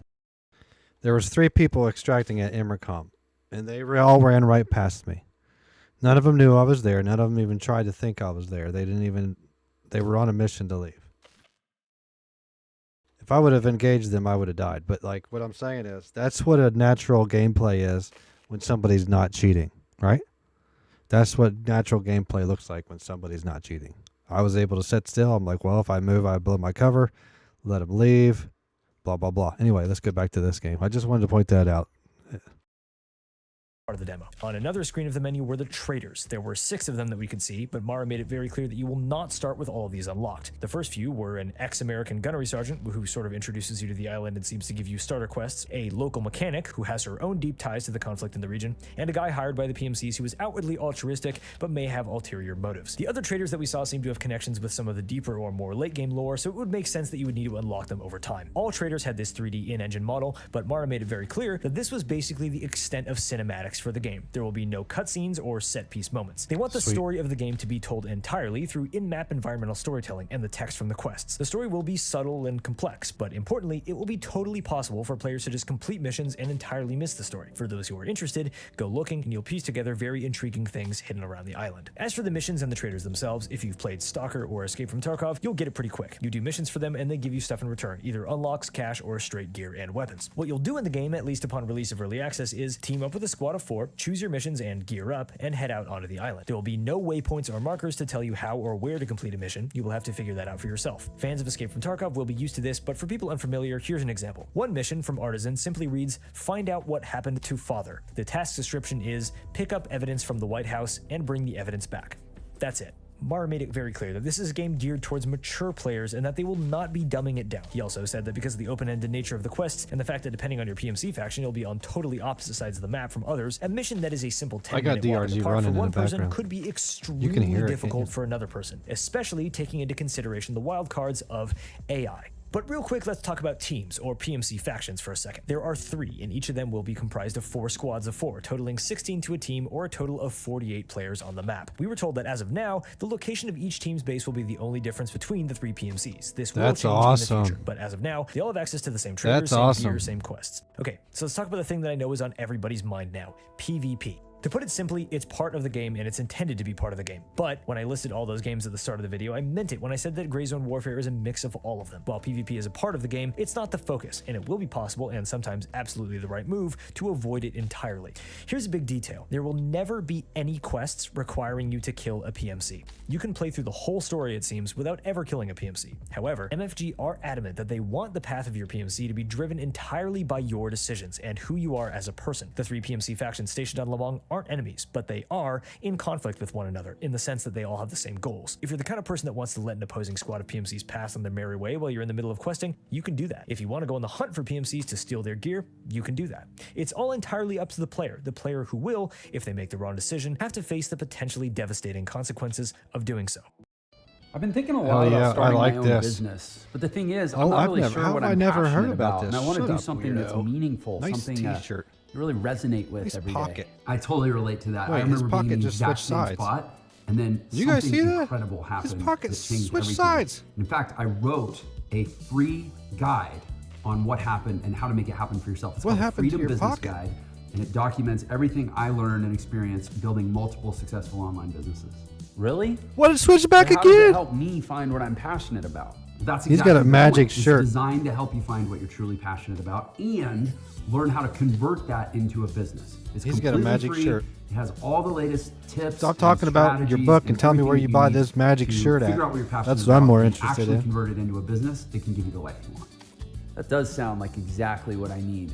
There was 3 people extracting at Imricom, and they all ran right past me. None of them knew I was there. None of them even tried to think I was there. They didn't even. They were on a mission to leave. If I would have engaged them, I would have died. But like what I'm saying is, that's what a natural gameplay is when somebody's not cheating, right? That's what natural gameplay looks like when somebody's not cheating. I was able to sit still. I'm like, well, if I move, I blow my cover, let them leave, blah, blah, blah. Anyway, let's get back to this game. I just wanted to point that out. Of the demo. On another screen of the menu were the traders. There were 6 of them that we could see, but Mara made it very clear that you will not start with all of these unlocked. The first few were an ex-American gunnery sergeant who sort of introduces you to the island and seems to give you starter quests, a local mechanic who has her own deep ties to the conflict in the region, and a guy hired by the PMCs who is outwardly altruistic but may have ulterior motives. The other traders that we saw seem to have connections with some of the deeper or more late game lore, so it would make sense that you would need to unlock them over time. All traders had this 3D in-engine model, but Mara made it very clear that this was basically the extent of cinematics for the game. There will be no cutscenes or set-piece moments. They want the story of the game to be told entirely through in-map environmental storytelling and the text from the quests. The story will be subtle and complex, but importantly, it will be totally possible for players to just complete missions and entirely miss the story. For those who are interested, go looking and you'll piece together very intriguing things hidden around the island. As for the missions and the traders themselves, if you've played Stalker or Escape from Tarkov, you'll get it pretty quick. You do missions for them and they give you stuff in return, either unlocks, cash, or straight gear and weapons. What you'll do in the game, at least upon release of early access, is team up with a squad of 4, choose your missions and gear up, and head out onto the island. There will be no waypoints or markers to tell you how or where to complete a mission. You will have to figure that out for yourself. Fans of Escape from Tarkov will be used to this, but for people unfamiliar, here's an example. One mission from Artisan simply reads, "Find out what happened to Father." The task description is, pick up evidence from the White House and bring the evidence back. That's it. Mara made it very clear that this is a game geared towards mature players and that they will not be dumbing it down. He also said that because of the open-ended nature of the quests and the fact that depending on your PMC faction, you'll be on totally opposite sides of the map from others, a mission that is a simple 10-minute walk in the park for one person could be extremely difficult for another person, especially taking into consideration the wildcards of AI. But real quick, let's talk about teams, or PMC factions, for a second. There are 3, and each of them will be comprised of 4 squads of 4, totaling 16 to a team, or a total of 48 players on the map. We were told that as of now, the location of each team's base will be the only difference between the 3 PMCs. This will change in the future, but as of now, they all have access to the same traders, same gear, same quests. Okay, so let's talk about the thing that I know is on everybody's mind now, PvP. To put it simply, it's part of the game and it's intended to be part of the game. But when I listed all those games at the start of the video, I meant it when I said that Gray Zone Warfare is a mix of all of them. While PvP is a part of the game, it's not the focus, and it will be possible, and sometimes absolutely the right move, to avoid it entirely. Here's a big detail. There will never be any quests requiring you to kill a PMC. You can play through the whole story, it seems, without ever killing a PMC. However, MFG are adamant that they want the path of your PMC to be driven entirely by your decisions and who you are as a person. The 3 PMC factions stationed on Lamang aren't enemies, but they are in conflict with one another in the sense that they all have the same goals. If you're the kind of person that wants to let an opposing squad of PMCs pass on their merry way while you're in the middle of questing, you can do that. If you want to go on the hunt for PMCs to steal their gear, you can do that. It's all entirely up to the player who will, if they make the wrong decision, have to face the potentially devastating consequences of doing so. I've been thinking a lot about starting my own business, but the thing is, I'm not really sure what I'm passionate about, and I want to do something that's meaningful, something you really resonate with every day. I totally relate to that. I remember being in the exact same spot, and then something incredible happened that changed everything. In fact, I wrote a free guide on what happened and how to make it happen for yourself. It's called the Freedom Business Guide, and it documents everything I learned and experienced building multiple successful online businesses. Really? What? It switched back again? How does it help me find what I'm passionate about? That's He's got a magic shirt. It's designed to help you find what you're truly passionate about and learn how to convert that into a business. He's got a magic shirt. It has all the latest tips. Stop talking about your book and tell me where you buy this magic shirt at. Figure out what you're passionate That's what I'm more interested in. Actually convert it into a business that can give you the life you want. That does sound like exactly what I need.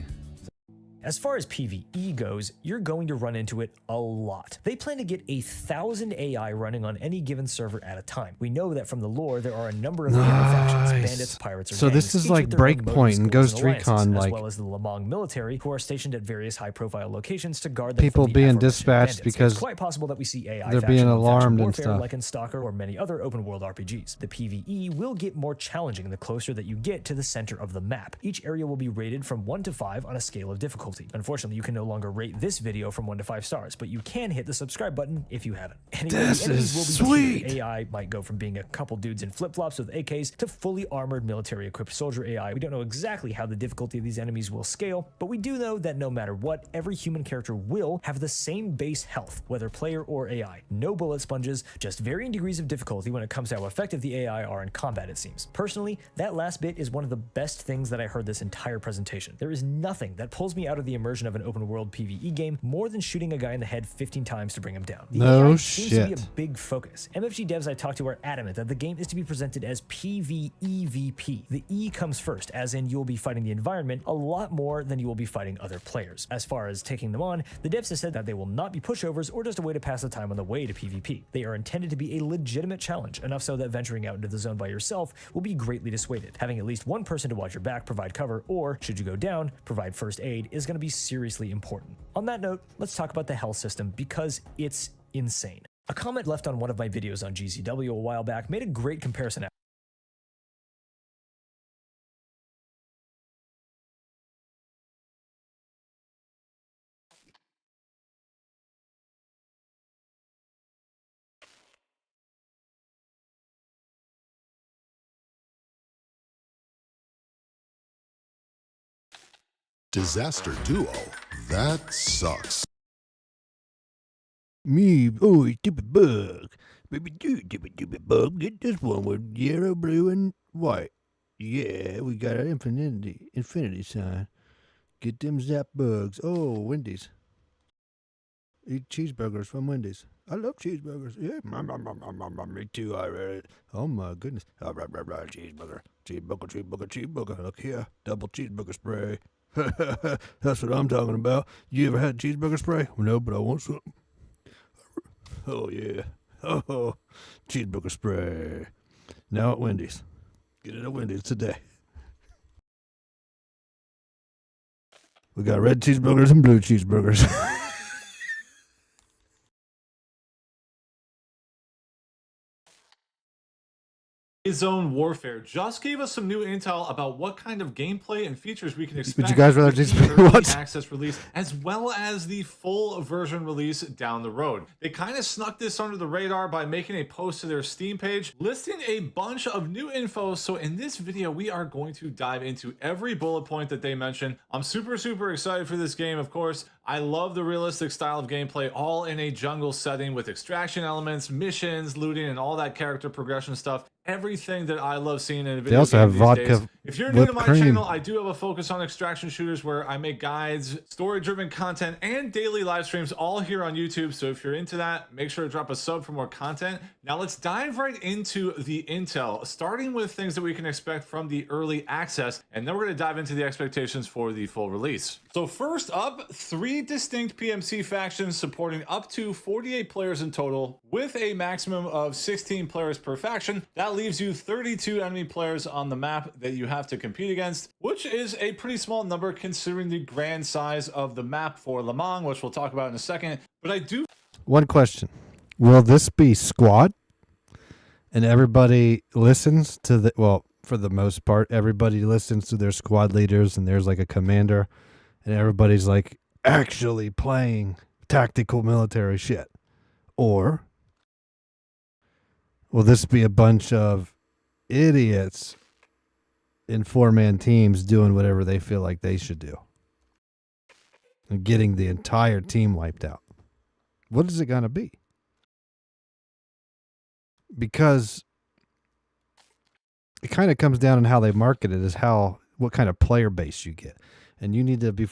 As far as PvE goes, you're going to run into it a lot. They plan to get 1,000 AI running on any given server at a time. We know that from the lore, there are a number of AI factions, bandits, pirates, or so gangs, this is each like with their own motives, Breakpoint and goals, Ghost alliances, Recon, as like well as the Lamang military, who are stationed at various high-profile locations to guard them people from the being aforementioned dispatched bandits. because It's quite possible that we see AI they're faction being on alarmed faction and warfare, stuff. like in Stalker or many other open-world RPGs. The PvE will get more challenging the closer that you get to the center of the map. Each area will be rated from 1 to 5 on a scale of difficulty. Unfortunately, you can no longer rate this video from 1 to 5 stars, but you can hit the subscribe button if you haven't. Anyway, This the enemies is will be tiered. sweet. AI might go from being a couple dudes in flip-flops with AKs to fully armored military-equipped soldier AI. We don't know exactly how the difficulty of these enemies will scale, but we do know that no matter what, every human character will have the same base health, whether player or AI. No bullet sponges, just varying degrees of difficulty when it comes to how effective the AI are in combat, it seems. Personally, that last bit is one of the best things that I heard this entire presentation. There is nothing that pulls me out of the immersion of an open-world PvE game more than shooting a guy in the head 15 times to bring him down. The AI seems to be a big focus. MFG devs I talked to are adamant that the game is to be presented as PvEVP. The E comes first, as in you will be fighting the environment a lot more than you will be fighting other players. As far as taking them on, the devs have said that they will not be pushovers or just a way to pass the time on the way to PvP. They are intended to be a legitimate challenge, enough so that venturing out into the zone by yourself will be greatly dissuaded. Having at least one person to watch your back, provide cover, or, should you go down, provide first aid is going to be seriously important. On that note, let's talk about the health system because it's insane. A comment left on one of my videos on GCW a while back made a great comparison. Disaster Duo. That sucks. Me, oh, stupid bug. Baby, do stupid bug. Get this one with yellow, blue, and white. Yeah, we got an infinity sign. Get them zap bugs. Oh, Wendy's. Eat cheeseburgers from Wendy's. I love cheeseburgers. Yeah, me too. I read it. Oh my goodness. Cheeseburger. Cheeseburger. Look here. Double cheeseburger spray. That's what I'm talking about. You ever had cheeseburger spray? No, but I want some. Oh, yeah. Oh, cheeseburger spray. Now at Wendy's. Get it at Wendy's today. We got red cheeseburgers and blue cheeseburgers. Zone Warfare just gave us some new intel about what kind of gameplay and features we can expect. Would you guys rather with just the early what? access release, as well as the full version release down the road? They kind of snuck this under the radar by making a post to their Steam page listing a bunch of new info. So in this video, we are going to dive into every bullet point that they mentioned. I'm super excited for this game. Of course, I love the realistic style of gameplay, all in a jungle setting with extraction elements, missions, looting, and all that character progression stuff. Everything that I love seeing in a video. They also have vodka. Days. If you're new to my cream. channel, I do have a focus on extraction shooters where I make guides, story-driven content, and daily live streams all here on YouTube. So if you're into that, make sure to drop a sub for more content. Now let's dive right into the intel, starting with things that we can expect from the early access, and then we're going to dive into the expectations for the full release. So first up, 3 distinct PMC factions supporting up to 48 players in total, with a maximum of 16 players per faction. That leaves you 32 enemy players on the map that you have to compete against, which is a pretty small number considering the grand size of the map for Le Mans, which we'll talk about in a second. But I do... One question. Will this be squad? And everybody listens to the... Well, for the most part, everybody listens to their squad leaders, and there's like a commander, and everybody's like actually playing tactical military shit. Or will this be a bunch of idiots in 4-man teams doing whatever they feel like they should do and getting the entire team wiped out? What is it going to be? Because it kind of comes down on how they market it, is what kind of player base you get. And you need to be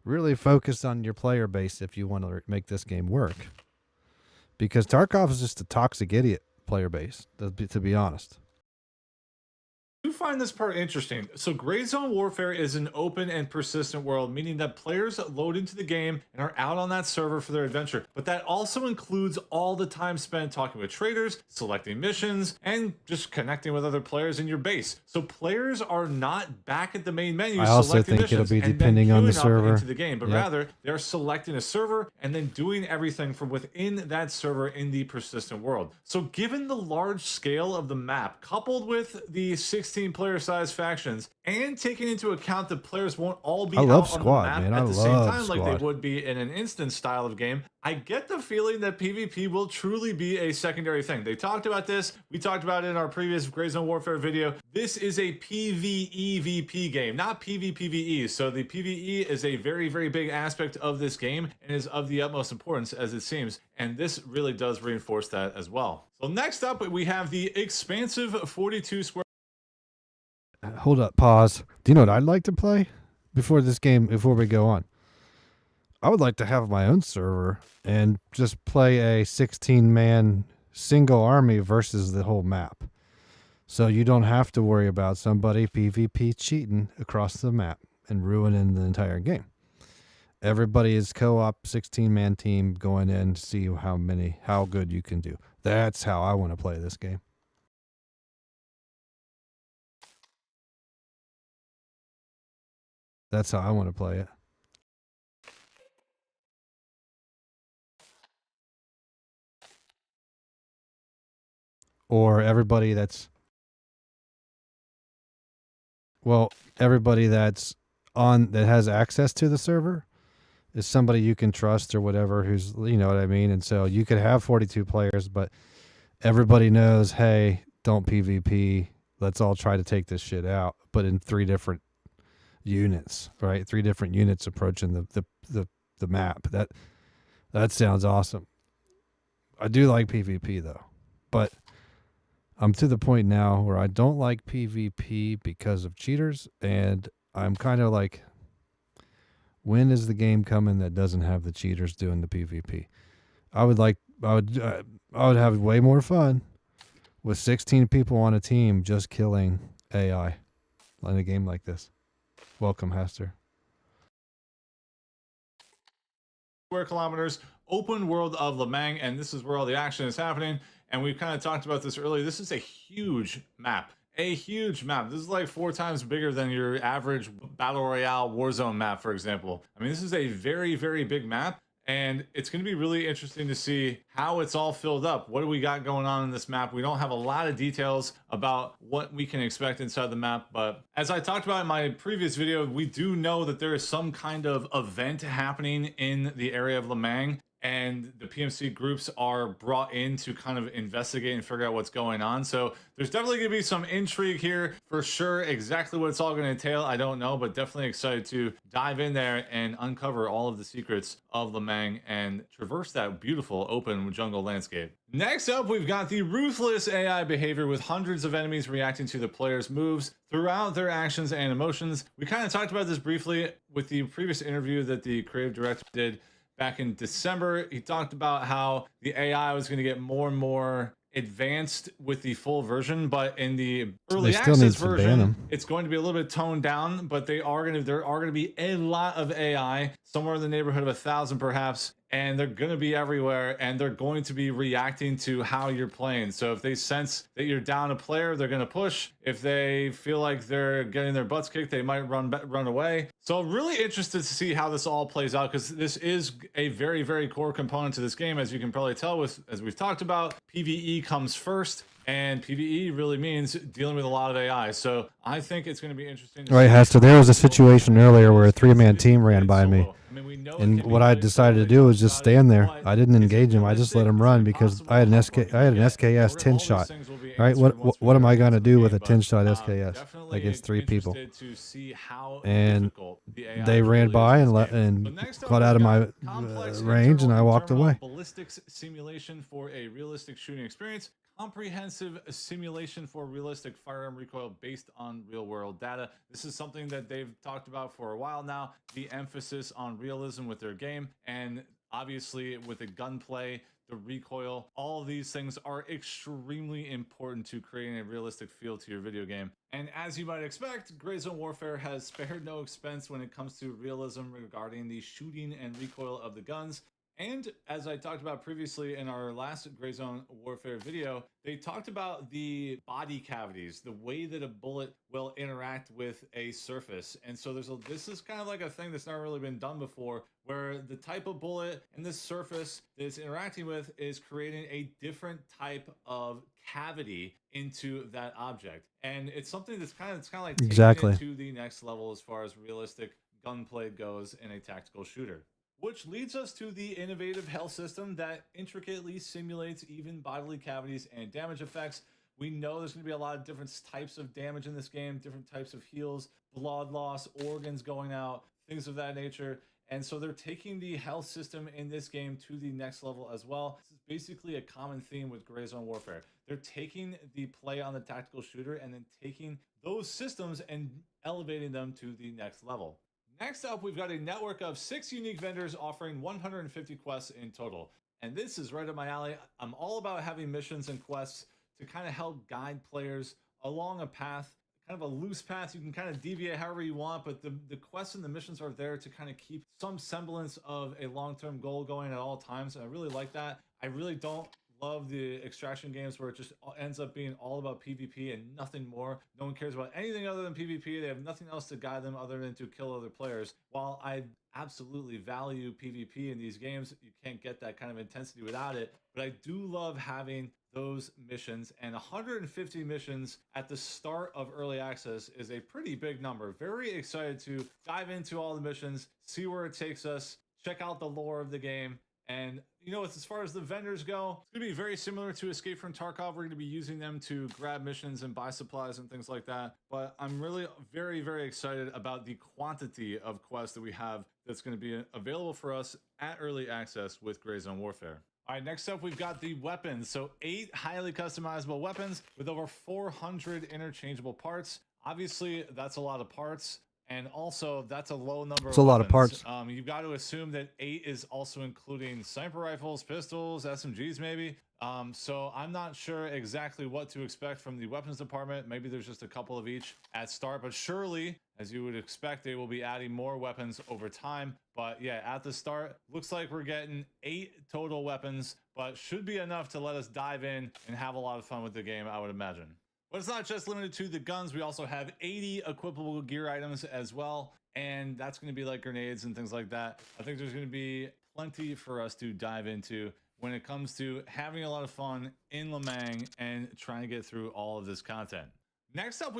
really focused on your player base if you want to make this game work. Because Tarkov is just a toxic idiot player base, to be honest. I do find this part interesting. So Gray Zone Warfare is an open and persistent world, meaning that players load into the game and are out on that server for their adventure. But that also includes all the time spent talking with traders, selecting missions, and just connecting with other players in your base. So players are not back at the main menu. I also think it'll be depending on the server. Into the game, but rather they're selecting a server and then doing everything from within that server in the persistent world. So given the large scale of the map, coupled with the 16 player size factions, and taking into account that players won't all be out on the map at the same time like they would be in an instance style of game, I get the feeling that PvP will truly be a secondary thing. They talked about this. We talked about it in our previous Gray Zone Warfare video. This is a PvEVP game, not PvPvE. So the PvE is a very big aspect of this game and is of the utmost importance, as it seems. And this really does reinforce that as well. So next up, we have the expansive 42 square. Hold up, pause. Do you know what I'd like to play before we go on? I would like to have my own server and just play a 16-man single army versus the whole map. So you don't have to worry about somebody PvP cheating across the map and ruining the entire game. Everybody is co-op 16-man team going in to see how good you can do. That's how I want to play this game. That's how I want to play it. Or everybody that's that has access to the server is somebody you can trust or whatever, who's, you know what I mean? And so you could have 42 players, but everybody knows, hey, don't PvP. Let's all try to take this shit out, but in 3 different units, right? 3 different units approaching the map. That sounds awesome. I do like PvP though, but I'm to the point now where I don't like PvP because of cheaters, and I'm kind of like, when is the game coming that doesn't have the cheaters doing the PvP? I would have way more fun with 16 people on a team just killing AI in a game like this. Welcome, Hester. Square kilometers, open world of Le Mans, and this is where all the action is happening. And we've kind of talked about this earlier. This is a huge map. A huge map. This is like 4 times bigger than your average Battle Royale Warzone map, for example. I mean, this is a very big map. And it's going to be really interesting to see how it's all filled up. What do we got going on in this map? We don't have a lot of details about what we can expect inside the map, but as I talked about in my previous video, we do know that there is some kind of event happening in the area of Lemang, and the PMC groups are brought in to kind of investigate and figure out what's going on. So there's definitely going to be some intrigue here for sure. Exactly what it's all going to entail, I don't know, but definitely excited to dive in there and uncover all of the secrets of Lemang and traverse that beautiful open jungle landscape. Next up, we've got the ruthless AI behavior with hundreds of enemies reacting to the player's moves throughout their actions and emotions. We kind of talked about this briefly with the previous interview that the creative director did back in December. He talked about how the AI was going to get more and more advanced with the full version, but in the early access version, it's going to be a little bit toned down. But there are going to be a lot of AI, somewhere in the neighborhood of 1,000 perhaps, and they're going to be everywhere, and they're going to be reacting to how you're playing. So if they sense that you're down a player, they're going to push. If they feel like they're getting their butts kicked, they might run away. So really interested to see how this all plays out, because this is a very, very core component to this game. As you can probably tell, as we've talked about, PvE comes first, and PvE really means dealing with a lot of AI. So I think it's going to be interesting. Right, Hester. There was a situation earlier where a 3-man team ran by me. And what I decided to do was just stand there. I didn't engage him. I just let him run because I had an SKS 10 shot. Right? What am I going to do with a 10 shot SKS against 3 people? And they ran by and got out of my range, and I walked away. Ballistics simulation for a realistic shooting experience. Comprehensive simulation for realistic firearm recoil based on real world data. This is something that they've talked about for a while now, the emphasis on realism with their game, and obviously with the gunplay, the recoil, all of these things are extremely important to creating a realistic feel to your video game. And as you might expect, Gray Zone Warfare has spared no expense when it comes to realism regarding the shooting and recoil of the guns. And as I talked about previously in our last Gray Zone Warfare video, they talked about the body cavities, the way that a bullet will interact with a surface. And so this is kind of like a thing that's not really been done before, where the type of bullet and the surface that it's interacting with is creating a different type of cavity into that object. And it's something that's kind of like taking it to the next level as far as realistic gunplay goes in a tactical shooter. Which leads us to the innovative health system that intricately simulates even bodily cavities and damage effects. We know there's going to be a lot of different types of damage in this game, different types of heals, blood loss, organs going out, things of that nature. And so they're taking the health system in this game to the next level as well. This is basically a common theme with Gray Zone Warfare. They're taking the play on the tactical shooter and then taking those systems and elevating them to the next level. Next up, we've got a network of 6 unique vendors offering 150 quests in total. And this is right up my alley. I'm all about having missions and quests to kind of help guide players along a path, kind of a loose path. You can kind of deviate however you want, but the quests and the missions are there to kind of keep some semblance of a long-term goal going at all times. And I really like that. I really don't love the extraction games where it just ends up being all about PvP and nothing more. No one cares about anything other than PvP. They have nothing else to guide them other than to kill other players. While I absolutely value PvP in these games, you can't get that kind of intensity without it. But I do love having those missions, and 150 missions at the start of early access is a pretty big number. Very excited to dive into all the missions, see where it takes us, check out the lore of the game. And you know, as far as the vendors go, it's going to be very similar to Escape from Tarkov. We're going to be using them to grab missions and buy supplies and things like that. But I'm really very, very excited about the quantity of quests that we have that's going to be available for us at early access with Gray Zone Warfare. All right, next up, we've got the weapons. So 8 highly customizable weapons with over 400 interchangeable parts. Obviously, that's a lot of parts. And also, that's a low number. It's a lot of parts. You've got to assume that 8 is also including sniper rifles, pistols, SMGs, maybe. So I'm not sure exactly what to expect from the weapons department. Maybe there's just a couple of each at start, but surely, as you would expect, they will be adding more weapons over time. But yeah, at the start, looks like we're getting 8 total weapons, but should be enough to let us dive in and have a lot of fun with the game, I would imagine. But it's not just limited to the guns. We also have 80 equipable gear items as well. And that's going to be like grenades and things like that. I think there's going to be plenty for us to dive into when it comes to having a lot of fun in Lemang and trying to get through all of this content. Next up,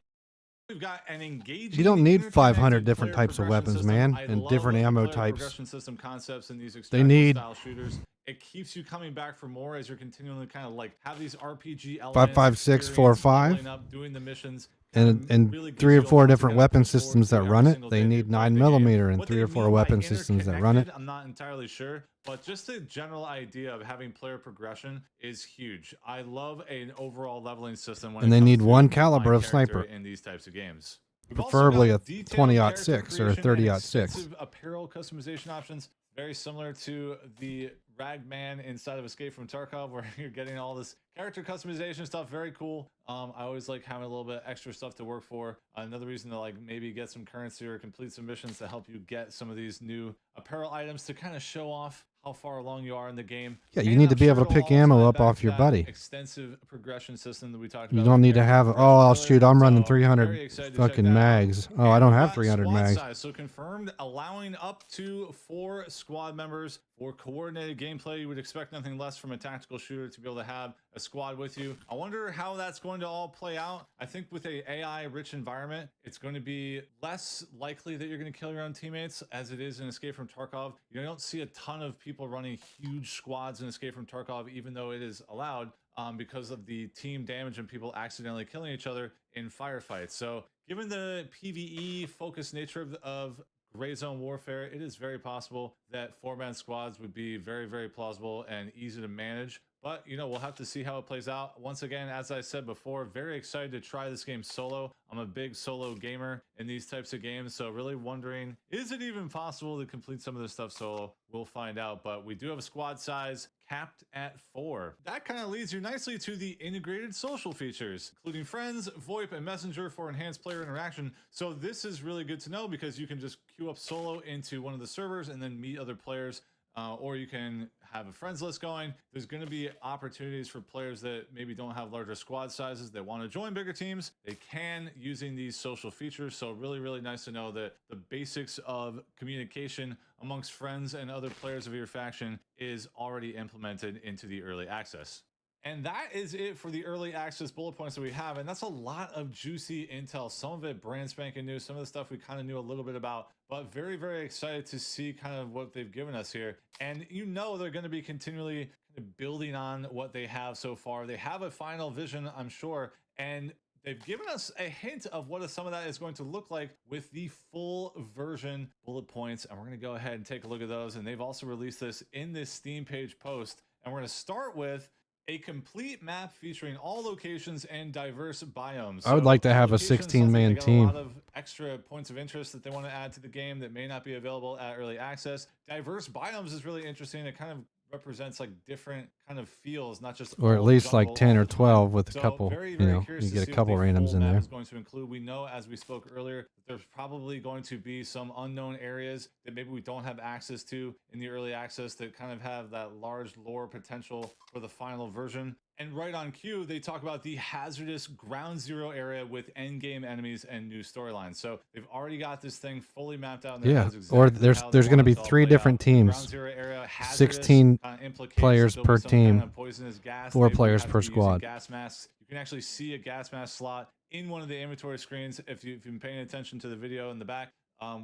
we've got an engaging. You don't need 500 different types of weapons, man, and different ammo types. Progression system concepts in these They need style shooters. It keeps you coming back for more as you're continually kind of like have these RPG elements. 5, 5, 6, 4, 5. Up, doing the missions. And really 3 or 4 different weapon push forward systems that run it. They need 9mm and What 3 they or 4 mean by weapon systems that run it. I'm not entirely sure, but just the general idea of having player progression is huge. I love an overall leveling system when And it they comes need to one my caliber of character sniper. in these types of games. Preferably a 20-06 or a 30-06. Apparel customization options, very similar to the Ragman inside of Escape from Tarkov, where you're getting all this character customization stuff. Very cool. I always like having a little bit extra stuff to work for. Another reason to like maybe get some currency or complete some missions to help you get some of these new apparel items to kind of show off how far along you are in the game. Yeah, you need to be able to pick ammo up off your buddy. Extensive progression system that we talked about. You don't need to have, oh, I'll shoot, I'm running 300 fucking mags. Oh, I don't have 300 mags. Size, so confirmed, allowing up to 4 squad members for coordinated gameplay. You would expect nothing less from a tactical shooter to be able to have a squad with you. I wonder how that's going to all play out. I think with a AI-rich environment, it's going to be less likely that you're going to kill your own teammates as it is in Escape from Tarkov. You don't see a ton of people running huge squads in Escape from Tarkov, even though it is allowed because of the team damage and people accidentally killing each other in firefights. So given the PvE focused nature of gray zone warfare, it is very possible that 4-man squads would be very, very plausible and easy to manage. But, you know, we'll have to see how it plays out. Once again, as I said before, very excited to try this game solo. I'm a big solo gamer in these types of games, so really wondering, is it even possible to complete some of this stuff solo? We'll find out, but we do have a squad size capped at 4. That kind of leads you nicely to the integrated social features, including friends, VoIP, and Messenger for enhanced player interaction. So this is really good to know because you can just queue up solo into one of the servers and then meet other players. Or you can have a friends list going. There's going to be opportunities for players that maybe don't have larger squad sizes that want to join bigger teams. They can using these social features. So really, really nice to know that the basics of communication amongst friends and other players of your faction is already implemented into the early access. And that is it for the early access bullet points that we have. And that's a lot of juicy intel. Some of it brand spanking new, some of the stuff we kind of knew a little bit about, but very, very excited to see kind of what they've given us here. And you know, they're going to be continually building on what they have so far. They have a final vision, I'm sure. And they've given us a hint of what some of that is going to look like with the full version bullet points. And we're going to go ahead and take a look at those. And they've also released this in this Steam page post. And we're going to start with a complete map featuring all locations and diverse biomes. I would like to have a 16-man team. A lot of extra points of interest that they want to add to the game that may not be available at early access. Diverse biomes is really interesting. It kind of represents like different kind of feels, not just or at least like 10 or 12 with a couple, very, you know, you get a couple randoms in there. Is going to include, we know, as we spoke earlier, that there's probably going to be some unknown areas that maybe we don't have access to in the early access that kind of have that large lore potential for the final version. And right on cue, they talk about the hazardous ground zero area with endgame enemies and new storylines. So they've already got this thing fully mapped out. Yeah, or there's going to be 3 different teams, 16 players per team, 4 players per squad. Gas masks. You can actually see a gas mask slot in one of the inventory screens if you've been paying attention to the video in the back.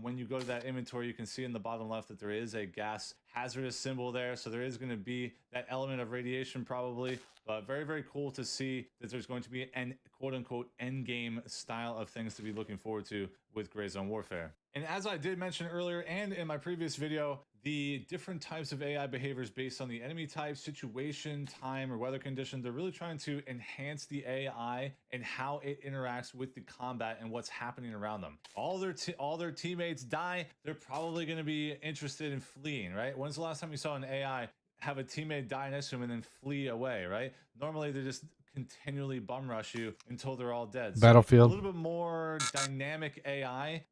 When you go to that inventory, you can see in the bottom left that there is a gas hazardous symbol there. So there is going to be that element of radiation probably, but very, very cool to see that there's going to be an quote unquote end game style of things to be looking forward to with Gray Zone Warfare. And as I did mention earlier and in my previous video, the different types of AI behaviors based on the enemy type, situation, time, or weather condition, they're really trying to enhance the AI and how it interacts with the combat and what's happening around them. All their teammates die, they're probably going to be interested in fleeing, right? When's the last time you saw an AI have a teammate die next to him and then flee away, right? Normally they just continually bum rush you until they're all dead. Battlefield. So a little bit more dynamic AI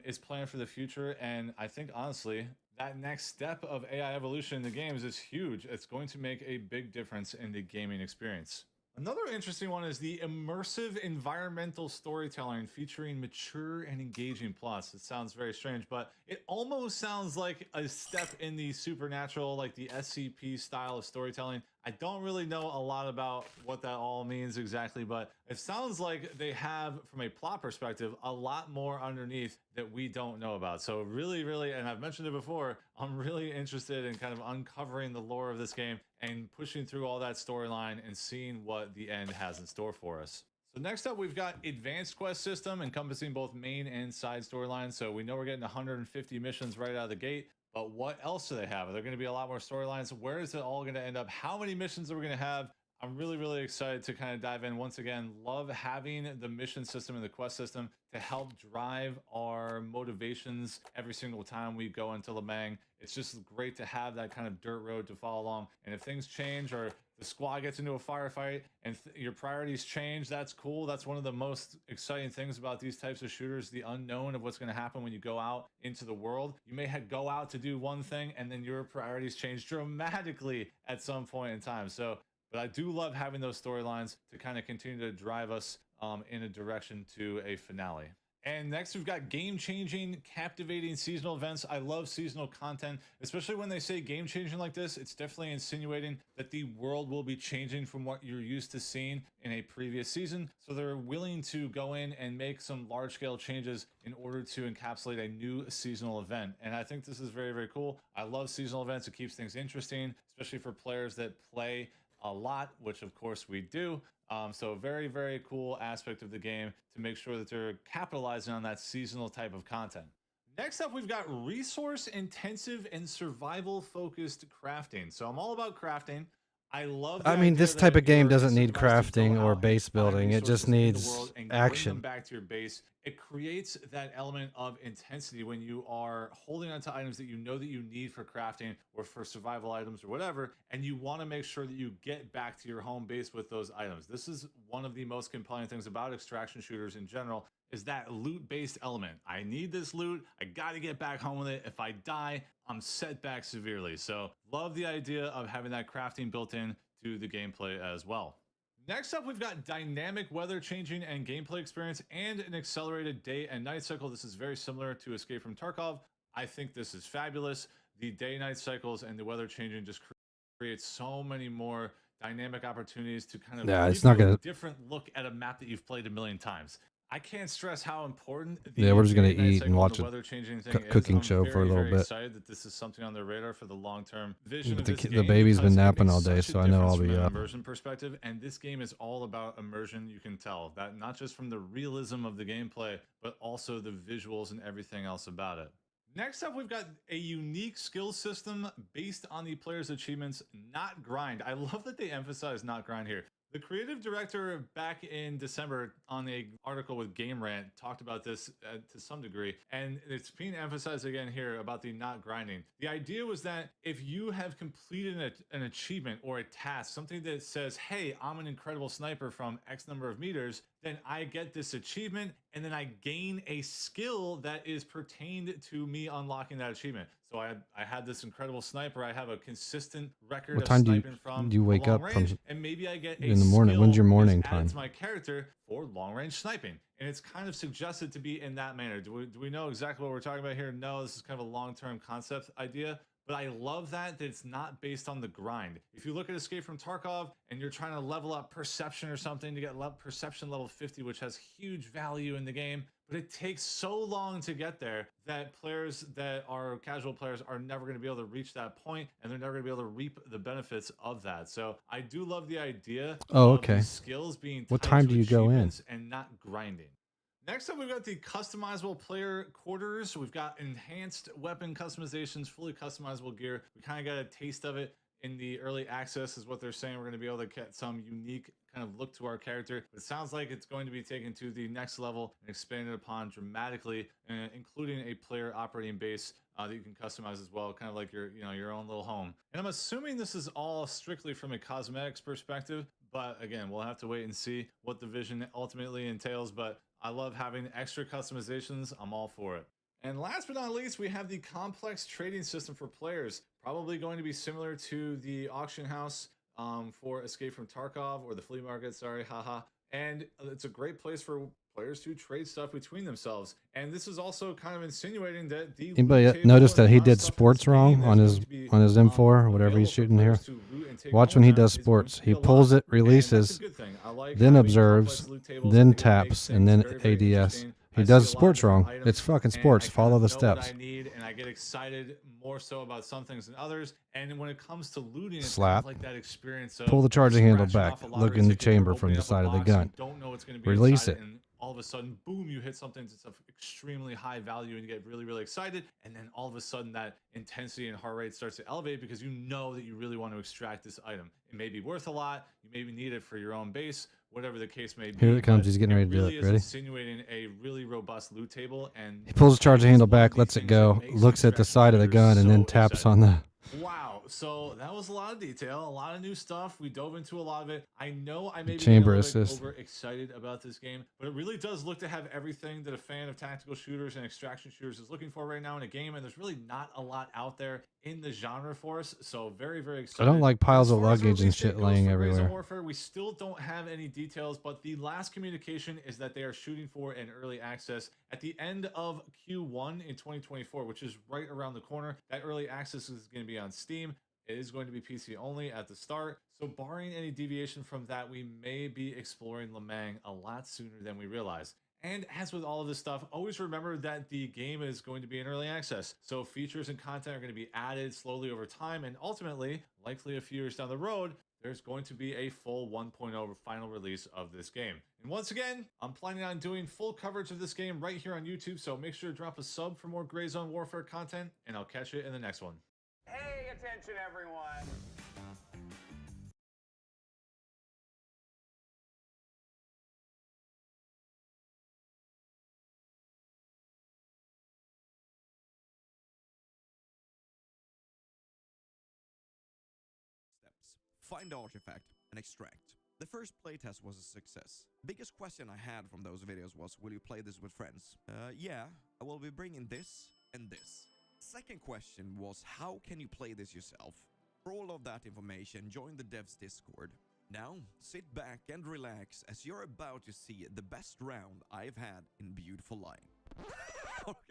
is planned for the future, and I think honestly that next step of AI evolution in the games is huge. It's going to make a big difference in the gaming experience. Another interesting one is the immersive environmental storytelling featuring mature and engaging plots. It sounds very strange, but it almost sounds like a step in the supernatural, like the SCP style of storytelling. I don't really know a lot about what that all means exactly, but it sounds like they have, from a plot perspective, a lot more underneath that we don't know about. So really, really, and I've mentioned it before, I'm really interested in kind of uncovering the lore of this game and pushing through all that storyline and seeing what the end has in store for us. So next up, we've got advanced quest system encompassing both main and side storylines. So we know we're getting 150 missions right out of the gate. But what else do they have? Are there going to be a lot more storylines? Where is it all going to end up? How many missions are we going to have? I'm really, really excited to kind of dive in. Once again, love having the mission system and the quest system to help drive our motivations every single time we go into Lemang. It's just great to have that kind of dirt road to follow along. And if things change or the squad gets into a firefight and your priorities change, that's cool. That's one of the most exciting things about these types of shooters, the unknown of what's going to happen when you go out into the world. You may go out to do one thing and then your priorities change dramatically at some point in time. But I do love having those storylines to kind of continue to drive us in a direction to a finale. And next, we've got game-changing, captivating seasonal events. I love seasonal content, especially when they say game-changing like this. It's definitely insinuating that the world will be changing from what you're used to seeing in a previous season. So they're willing to go in and make some large-scale changes in order to encapsulate a new seasonal event. And I think this is very, very cool. I love seasonal events. It keeps things interesting, especially for players that play a lot, which of course we do. So very, very cool aspect of the game to make sure that they're capitalizing on that seasonal type of content. Next up, we've got resource intensive and survival focused crafting. So I'm all about crafting. I mean, this type of game doesn't need crafting or base building. It just needs action. Back to your base. It creates that element of intensity when you are holding onto items that you know that you need for crafting or for survival items or whatever, and you want to make sure that you get back to your home base with those items. This is one of the most compelling things about extraction shooters in general, is that loot-based element. I need this loot. I got to get back home with it. If I die, I'm set back severely. So love the idea of having that crafting built in to the gameplay as well. Next up, we've got dynamic weather changing and gameplay experience and an accelerated day and night cycle. This is very similar to Escape from Tarkov. I think this is fabulous. The day-night cycles and the weather changing just creates so many more dynamic opportunities to kind of it's not gonna a different look at a map that you've played a million times. I can't stress how important we're just gonna eat and watch a cooking show for a little bit. Excited that this is something on their radar for the long-term vision of the baby's been napping all day, so I know I'll be up. Immersion perspective, and this game is all about immersion. You can tell that not just from the realism of the gameplay, but also the visuals and everything else about it. Next up, we've got a unique skill system based on the player's achievements, not grind. I love that they emphasize not grind here. The creative director back in December on an article with Game Rant talked about this to some degree, and it's being emphasized again here about the not grinding. The idea was that if you have completed an achievement or a task, something that says, hey, I'm an incredible sniper from X number of meters, then I get this achievement and then I gain a skill that is pertained to me unlocking that achievement. So I had this incredible sniper. I have a consistent record of sniping from do you wake up range, from and maybe I get in the morning. When's your morning time? It's my character for long range sniping, and it's kind of suggested to be in that manner. Do we know exactly what we're talking about here? No, this is kind of a long-term concept idea. But I love that it's not based on the grind. If you look at Escape from Tarkov and you're trying to level up perception or something to get perception level 50, which has huge value in the game, but it takes so long to get there that players that are casual players are never going to be able to reach that point, and they're never going to be able to reap the benefits of that. So I do love the idea of the skills being what time do you go in and not grinding. Next up, we've got the customizable player quarters. We've got enhanced weapon customizations, fully customizable gear. We kind of got a taste of it in the early access is what they're saying. We're going to be able to get some unique kind of look to our character. It sounds like it's going to be taken to the next level and expanded upon dramatically, including a player operating base that you can customize as well, kind of like your own little home. And I'm assuming this is all strictly from a cosmetics perspective, but again, we'll have to wait and see what the vision ultimately entails. But I love having extra customizations. I'm all for it. And last but not least, we have the complex trading system for players, probably going to be similar to the auction house for Escape from Tarkov, or the flea market, sorry, haha. And it's a great place for players to trade stuff between themselves. And this is also kind of insinuating that the Anybody notice that he did sports wrong on his M4 or whatever he's shooting here? Watch when he does sports. He pulls it, releases, then observes, then taps, and then ADS. He does sports wrong. It's fucking sports. Follow the steps. I need, and I get excited more so about some things than others. And when it comes to looting, it's Slap. kind of like that experience of Pull the charging handle back. scratching off a Look lottery in the ticket or chamber from opening the up a side of the box, you gun. don't know what's going to be Release inside it. and all of a sudden, boom, you hit something that's of extremely high value and you get really, really excited. And then all of a sudden that intensity and heart rate starts to elevate because you know that you really want to extract this item. It may be worth a lot. You maybe need it for your own base, whatever the case may be. Here it comes. He's getting ready to do it. Ready? Insinuating a really robust loot table. And He pulls the charging handle back, lets it go, looks at the side of the gun, and then taps on the... Wow, so that was a lot of detail, a lot of new stuff. We dove into a lot of it. I know I may be Chamber a little bit assist. overexcited about this game, but it really does look to have everything that a fan of tactical shooters and extraction shooters is looking for right now in a game, and there's really not a lot out there in the genre for us, so very, very excited. I don't like piles of As far as luggage and release date shit goes laying for Warzone everywhere. Warfare, we still don't have any details, but the last communication is that they are shooting for an early access at the end of Q1 in 2024, which is right around the corner. That early access is going to be on Steam. It is going to be PC only at the start. So barring any deviation from that, we may be exploring Lemang a lot sooner than we realize. And as with all of this stuff, always remember that the game is going to be in early access. So features and content are going to be added slowly over time. And ultimately, likely a few years down the road, there's going to be a full 1.0 final release of this game. And once again, I'm planning on doing full coverage of this game right here on YouTube. So make sure to drop a sub for more Gray Zone Warfare content, and I'll catch you in the next one. Hey, attention everyone! Steps. Find the artifact and extract. The first playtest was a success. Biggest question I had from those videos was, will you play this with friends? Yeah, I will be bringing this and this. Second question was, how can you play this yourself? For all of that information, join the devs Discord. Now, sit back and relax as you're about to see the best round I've had in beautiful light.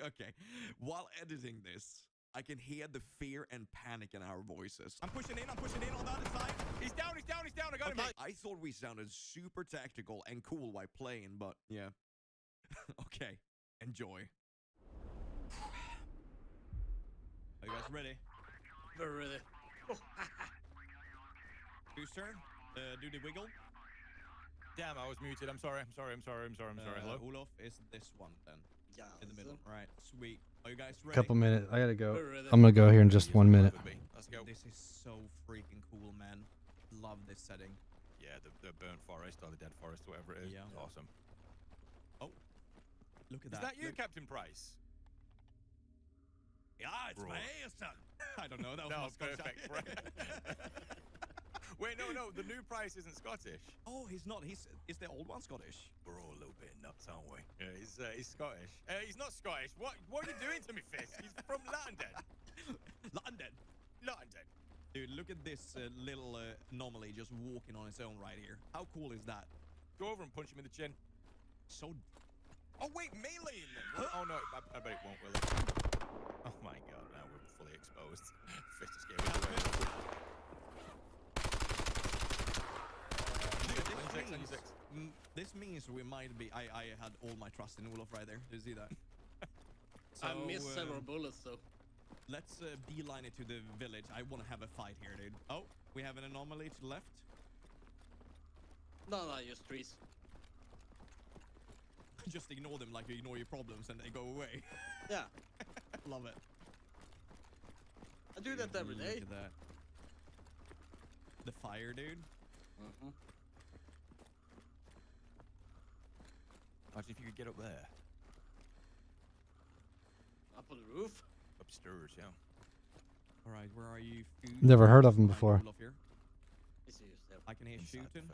Okay, while editing this, I can hear the fear and panic in our voices. I'm pushing in on the other side. He's down, I got him. I thought we sounded super tactical and cool while playing, but yeah. Okay, enjoy. Are you guys ready? We're ready. Whose turn? Do the wiggle? Damn, I was muted. I'm sorry. Hello? Olof is this one then. Yeah. In the middle. Right, sweet. Are you guys ready? Couple minutes. I gotta go. I'm gonna go here in just 1 minute. Let's go. This is so freaking cool, man. Love this setting. Yeah, the burnt forest or the dead forest, whatever it is. Yeah. Awesome. Oh, look at Is that you, Captain Price? Yeah, it's my son. I don't know. That was No, my perfect. Wait, no, the new Price isn't Scottish. Oh, he's not. Is the old one Scottish? We're all a little bit nuts, aren't we? Yeah, he's Scottish. He's not Scottish. What are you doing to me, Fist? He's from London. London. Dude, look at this little anomaly just walking on its own right here. How cool is that? Go over and punch him in the chin. So. Oh wait, melee in them. Oh no, I bet it won't, will it? Oh my god, now we're fully exposed. Fist is getting away. 96. This means we might be. I had all my trust in Olof right there. Did you see that? So, I missed several bullets though. Let's beeline it to the village. I want to have a fight here, dude. Oh, we have an anomaly to the left. No, just trees. Just ignore them like you ignore your problems and they go away. Yeah. Love it. I do that every day. Look at that. The fire, dude. Mm-hmm. Imagine if you could get up there. Up on the roof? Upstairs, yeah. Alright, where are you? Never heard of him before. I can hear shooting.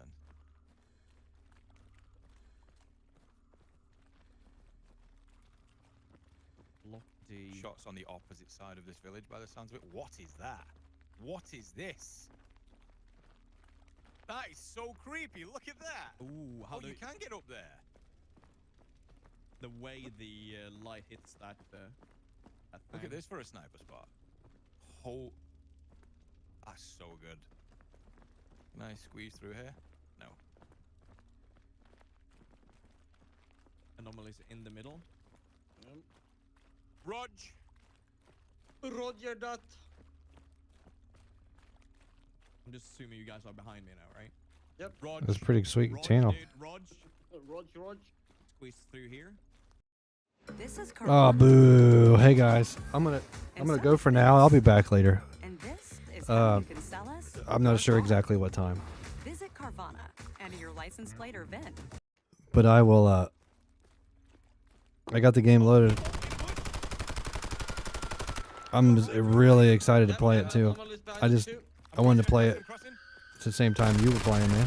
Lock D. Shots on the opposite side of this village by the sounds of it. What is that? What is this? That is so creepy. Look at that. Ooh, how you can get up there. The way the light hits that. Look at this for a sniper spot. Oh, that's so good. Can I squeeze through here? No. Anomalies in the middle. Rog. Roger that. I'm just assuming you guys are behind me now, right? Yep. Rog. That's a pretty sweet Rog, channel. Dude, Rog. Rog. Squeeze through here. This is Oh, boo. Hey, guys. I'm gonna go for now. I'll be back later. And this is how you can sell us. I'm not sure exactly what time. Visit Carvana, enter your license plate or VIN. But I will, I got the game loaded. I'm really excited to play it too. I wanted to play it at the same time you were playing, man.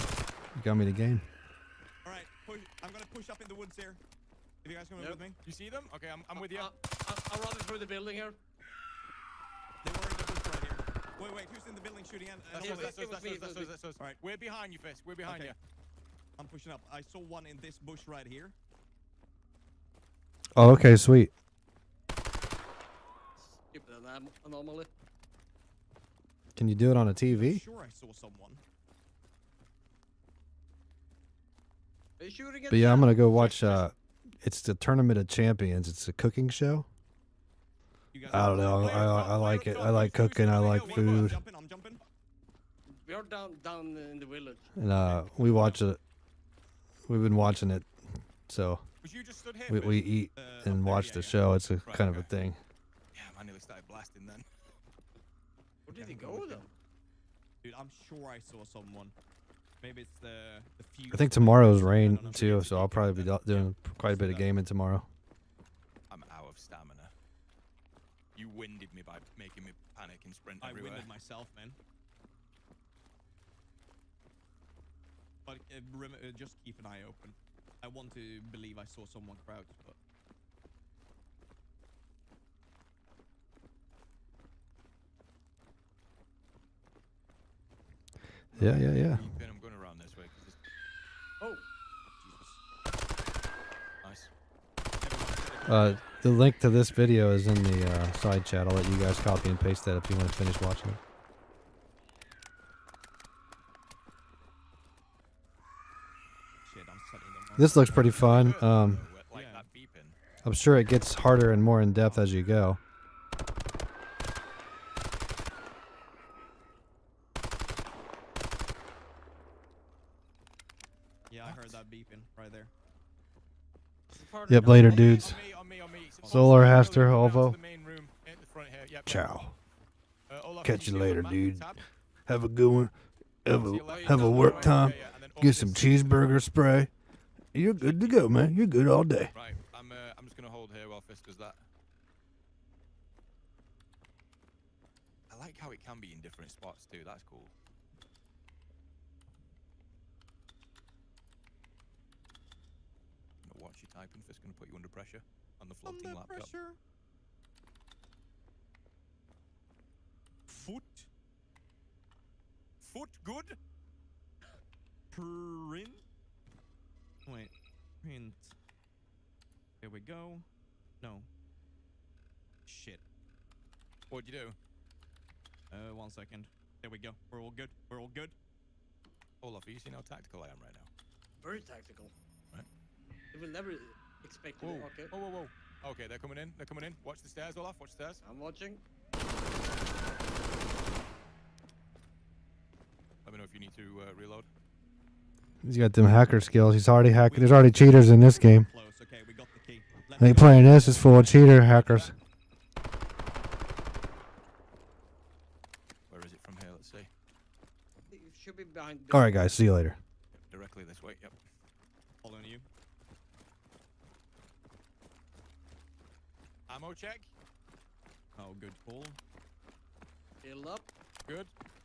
You got me the game. Alright, I'm gonna push up in the woods here. If you guys coming with me? You see them? Okay, I'm with you. I'll run through the building here. They were in the bush right here. Wait, who's in the building shooting at? That's us. Alright. We're behind you, Fisk. We're behind you. I'm pushing up. I saw one in this bush right here. Oh, okay, sweet. Keep an anomaly. Can you do it on a TV? I'm sure I saw someone. Are you shooting at But yeah, I'm gonna go watch. It's the Tournament of Champions. It's a cooking show. I don't know. I like it. I like cooking. I like food. I'm jumping. We are down in the village. And we watch it. We've been watching it, so we eat and watch the show. It's a kind of a thing. Yeah, I nearly started blasting then. Where did he go then? Dude, I'm sure I saw someone. Maybe it's the few. I think tomorrow's rain too, so I'll probably be doing quite a bit of gaming tomorrow. I'm out of stamina. You winded me by making me panic and sprint everywhere. I winded myself, man. But just keep an eye open. I want to believe I saw someone crouch, but. Yeah. I'm going around this way. Oh. Nice. The link to this video is in the side chat. I'll let you guys copy and paste that if you want to finish watching it. Shit, I'm setting them up. This looks pretty fun. Like that beeping. I'm sure it gets harder and more in depth as you go. Yeah, I heard that beeping right there. Yep, later, dudes. On me. Solar Haster, Ovo. The main room at the front here. Yep. Ciao. Olaf, Catch can you see later, on the map, dude. tab? Have a good one. Have a work time. Get some cheeseburger spray. You're good to go, man. You're good all day. Right, I'm just gonna hold here while Fisk does that. I like how it can be in different spots too. That's cool. Watch you typing. Fisk gonna put you under pressure on the floating laptop. Pressure. Foot good. Print. Wait, print. Here we go. No. Shit. What'd you do? 1 second. There we go. We're all good. Olaf, are you seeing how tactical I am right now? Very tactical. Right. You will never expect it. Okay. Whoa. Okay, they're coming in. Watch the stairs, Olaf. Watch the stairs. I'm watching. Let me know if you need to reload. He's got them hacker skills. He's already hacking. There's already cheaters in this game. Close. Okay, we got the key. They playing this is full of cheater hackers. Where is it from here? Let's see. It should be behind. All right, guys. See you later. Yep, directly this way. Yep. Following you. Ammo check. Oh, good call. Heal up. Good.